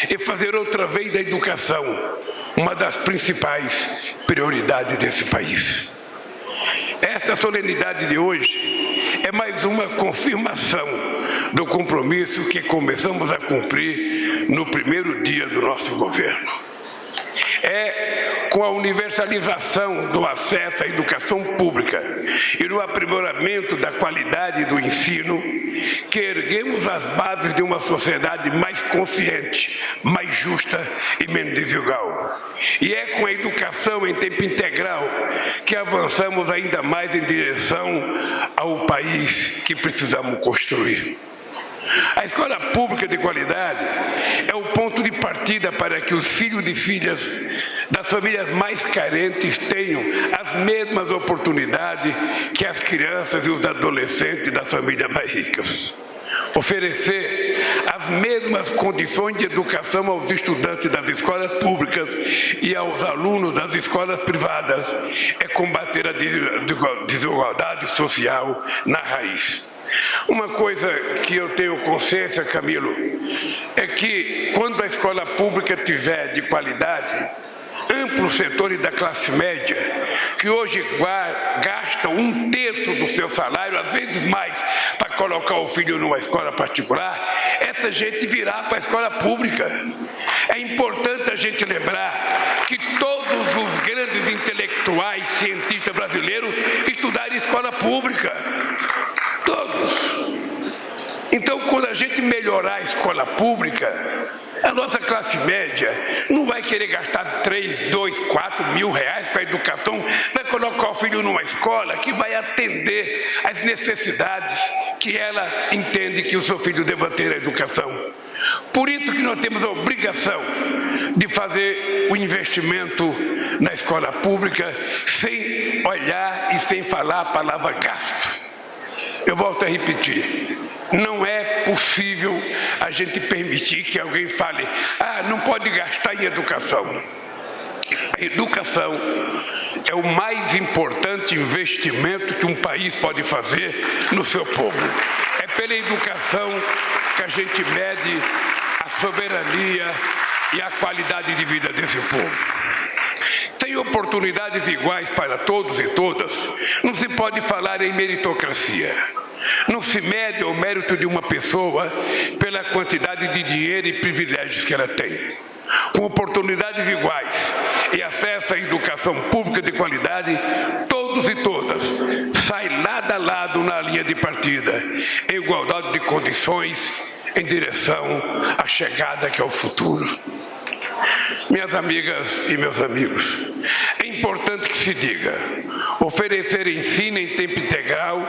e fazer outra vez da educação uma das principais prioridades desse país. Esta solenidade de hoje é mais uma confirmação do compromisso que começamos a cumprir no primeiro dia do nosso governo. É com a universalização do acesso à educação pública e no aprimoramento da qualidade do ensino que erguemos as bases de uma sociedade mais consciente, mais justa e menos desigual. E é com a educação em tempo integral que avançamos ainda mais em direção ao país que precisamos construir. A escola pública de qualidade é o ponto de partida para que os filhos e filhas das famílias mais carentes tenham as mesmas oportunidades que as crianças e os adolescentes das famílias mais ricas. Oferecer as mesmas condições de educação aos estudantes das escolas públicas e aos alunos das escolas privadas é combater a desigualdade social na raiz. Uma coisa que eu tenho consciência, Camilo, é que quando a escola pública tiver de qualidade, amplos setores da classe média, que hoje gastam 1/3 do seu salário, às vezes mais, para colocar o filho numa escola particular, essa gente virá para a escola pública. É importante a gente lembrar que todos os grandes intelectuais, cientistas brasileiros estudaram em escola pública. Todos. Então, quando a gente melhorar a escola pública, a nossa classe média não vai querer gastar 3, 2, 4 mil reais com a educação, vai colocar o filho numa escola que vai atender às necessidades que ela entende que o seu filho deva ter a educação. Por isso que nós temos a obrigação de fazer o investimento na escola pública sem olhar e sem falar a palavra gasto. Eu volto a repetir, não é possível a gente permitir que alguém fale, não pode gastar em educação. A educação é o mais importante investimento que um país pode fazer no seu povo. É pela educação que a gente mede a soberania e a qualidade de vida desse povo. Sem oportunidades iguais para todos e todas, não se pode falar em meritocracia. Não se mede o mérito de uma pessoa pela quantidade de dinheiro e privilégios que ela tem. Com oportunidades iguais e acesso à educação pública de qualidade, todos e todas saem lado a lado na linha de partida, em igualdade de condições, em direção à chegada que é o futuro. Minhas amigas e meus amigos, é importante que se diga, oferecer ensino em tempo integral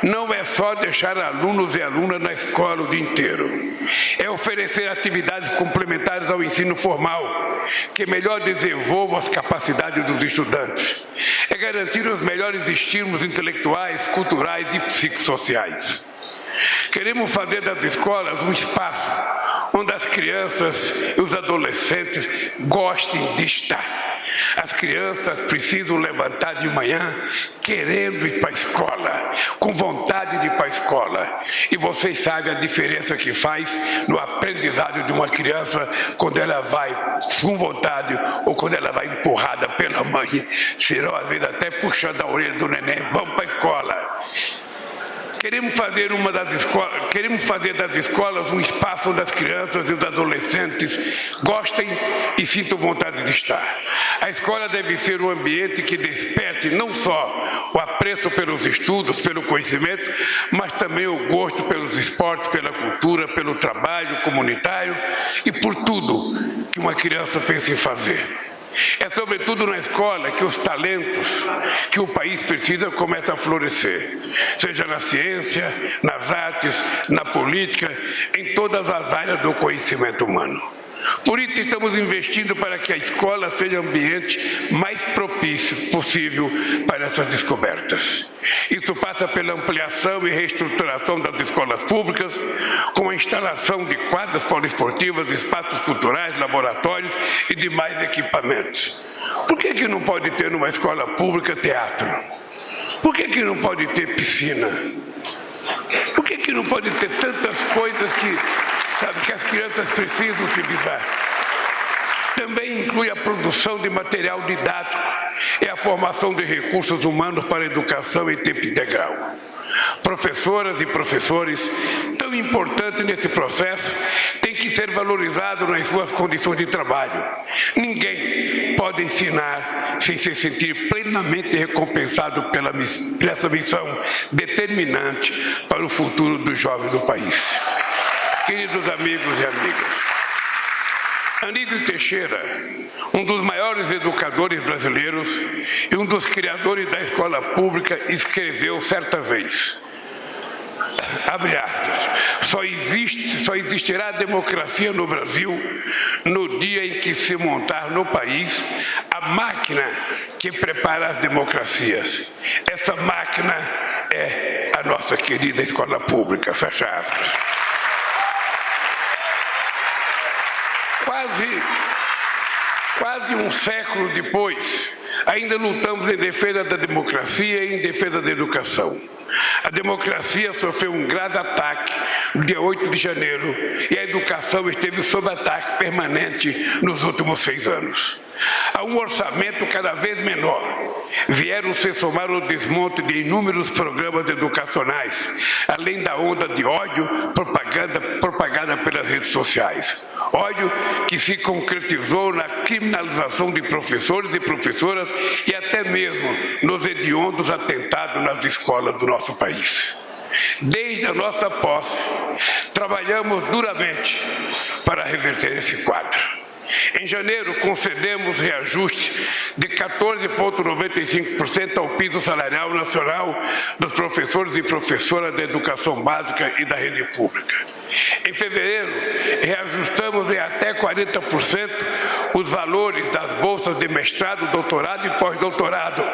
não é só deixar alunos e alunas na escola o dia inteiro. É oferecer atividades complementares ao ensino formal, que melhor desenvolvam as capacidades dos estudantes. É garantir os melhores estímulos intelectuais, culturais e psicossociais. Queremos fazer das escolas um espaço onde as crianças e os adolescentes gostem de estar. As crianças precisam levantar de manhã querendo ir para a escola, com vontade de ir para a escola. E vocês sabem a diferença que faz no aprendizado de uma criança quando ela vai com vontade ou quando ela vai empurrada pela mãe, serão às vezes até puxando a orelha do neném, vamos para a escola. Queremos fazer das escolas um espaço onde as crianças e os adolescentes gostem e sintam vontade de estar. A escola deve ser um ambiente que desperte não só o apreço pelos estudos, pelo conhecimento, mas também o gosto pelos esportes, pela cultura, pelo trabalho comunitário e por tudo que uma criança pensa em fazer. É sobretudo na escola que os talentos que o país precisa começam a florescer, seja na ciência, nas artes, na política, em todas as áreas do conhecimento humano. Por isso estamos investindo para que a escola seja o ambiente mais propício possível para essas descobertas. Isso passa pela ampliação e reestruturação das escolas públicas, com a instalação de quadras poliesportivas, espaços culturais, laboratórios e demais equipamentos. Por que não pode ter numa escola pública teatro? Por que não pode ter piscina? Por que não pode ter tantas coisas que as crianças precisam utilizar? Também inclui a produção de material didático e a formação de recursos humanos para a educação em tempo integral. Professoras e professores, tão importantes nesse processo, têm que ser valorizados nas suas condições de trabalho. Ninguém pode ensinar sem se sentir plenamente recompensado por essa missão determinante para o futuro dos jovens do país. Queridos amigos e amigas, Anísio Teixeira, um dos maiores educadores brasileiros e um dos criadores da escola pública, escreveu certa vez: abre aspas, só existirá democracia no Brasil no dia em que se montar no país a máquina que prepara as democracias. Essa máquina é a nossa querida escola pública, fecha aspas. Quase um século depois, ainda lutamos em defesa da democracia e em defesa da educação. A democracia sofreu um grave ataque no dia 8 de janeiro e a educação esteve sob ataque permanente nos últimos 6 anos. A um orçamento cada vez menor, vieram se somar o desmonte de inúmeros programas educacionais, além da onda de ódio propagada pelas redes sociais. Ódio que se concretizou na criminalização de professores e professoras e até mesmo nos hediondos atentados nas escolas do nosso país. Desde a nossa posse, trabalhamos duramente para reverter esse quadro. Em janeiro, concedemos reajuste de 14,95% ao piso salarial nacional dos professores e professoras da educação básica e da rede pública. Em fevereiro, reajustamos em até 40% os valores das bolsas de mestrado, doutorado e pós-doutorado,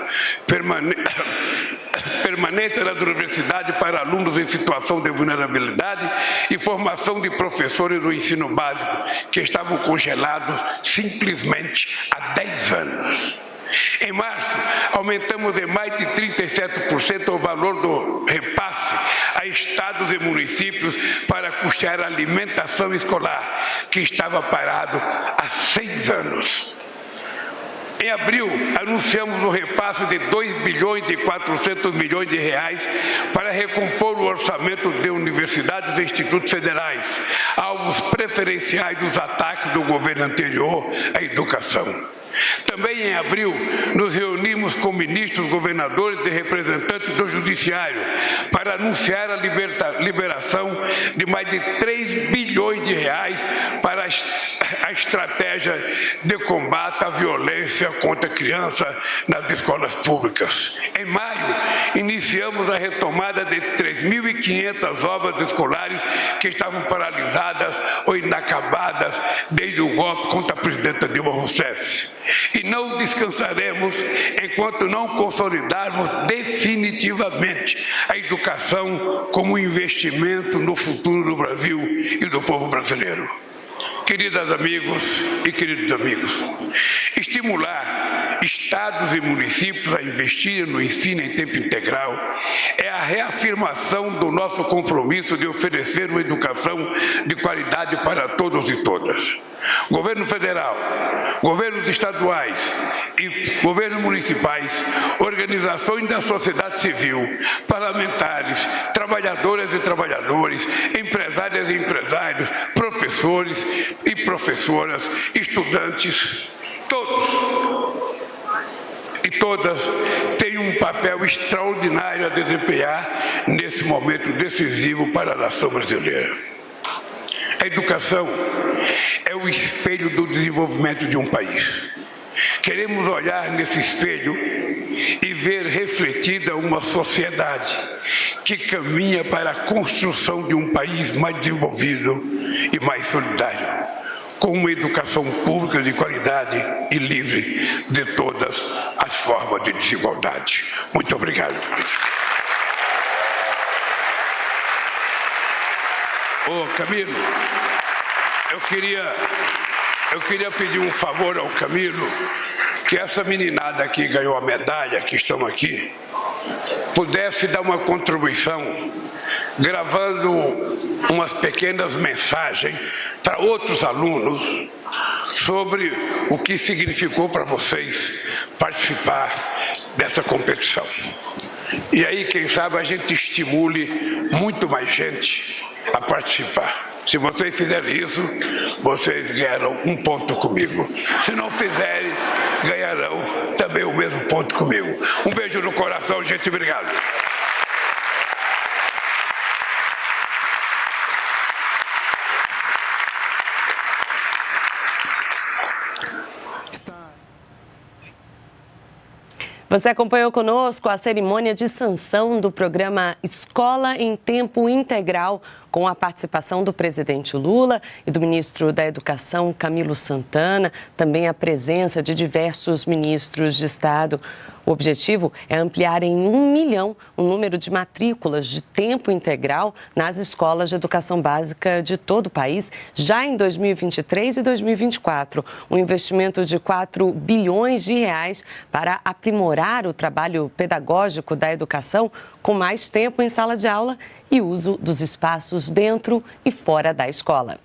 permanência nas universidades para alunos em situação de vulnerabilidade e formação de professores do ensino básico que estavam congelados simplesmente há 10 anos. Em março, aumentamos em mais de 37% o valor do repasse a estados e municípios para custear a alimentação escolar, que estava parado há 6 anos. Em abril, anunciamos o repasse de 2 bilhões e 400 milhões de reais para recompor o orçamento de universidades e institutos federais, alvos preferenciais dos ataques do governo anterior à educação. Também em abril, nos reunimos com ministros, governadores e representantes do Judiciário para anunciar a liberação de mais de 3 bilhões de reais para a estratégia de combate à violência contra a criança nas escolas públicas. Em maio, iniciamos a retomada de 3.500 obras escolares que estavam paralisadas ou inacabadas desde o golpe contra a presidenta Dilma Rousseff. E não descansaremos enquanto não consolidarmos definitivamente a educação como um investimento no futuro do Brasil e do povo brasileiro. Queridas amigos e queridos amigos, estimular estados e municípios a investirem no ensino em tempo integral é a reafirmação do nosso compromisso de oferecer uma educação de qualidade para todos e todas. Governo federal, governos estaduais e governos municipais, organizações da sociedade civil, parlamentares, trabalhadoras e trabalhadores, empresárias e empresários, professores e professoras, estudantes, todos e todas têm um papel extraordinário a desempenhar nesse momento decisivo para a nação brasileira. A educação é o espelho do desenvolvimento de um país. Queremos olhar nesse espelho e ver refletida uma sociedade que caminha para a construção de um país mais desenvolvido e mais solidário, com uma educação pública de qualidade e livre de todas as formas de desigualdade. Muito obrigado. Ô Camilo, eu queria pedir um favor ao Camilo, que essa meninada que ganhou a medalha, que estão aqui, pudesse dar uma contribuição, gravando umas pequenas mensagens para outros alunos sobre o que significou para vocês participar dessa competição. E aí, quem sabe, a gente estimule muito mais gente a participar. Se vocês fizerem isso, vocês ganharão um ponto comigo. Se não fizerem, ganharão também o mesmo ponto comigo. Um beijo no coração, gente. Obrigado. Você acompanhou conosco a cerimônia de sanção do programa Escola em Tempo Integral, com a participação do presidente Lula e do ministro da Educação, Camilo Santana, também a presença de diversos ministros de Estado. O objetivo é ampliar em 1 milhão o número de matrículas de tempo integral nas escolas de educação básica de todo o país, já em 2023 e 2024. Um investimento de 4 bilhões de reais para aprimorar o trabalho pedagógico da educação, com mais tempo em sala de aula e uso dos espaços dentro e fora da escola.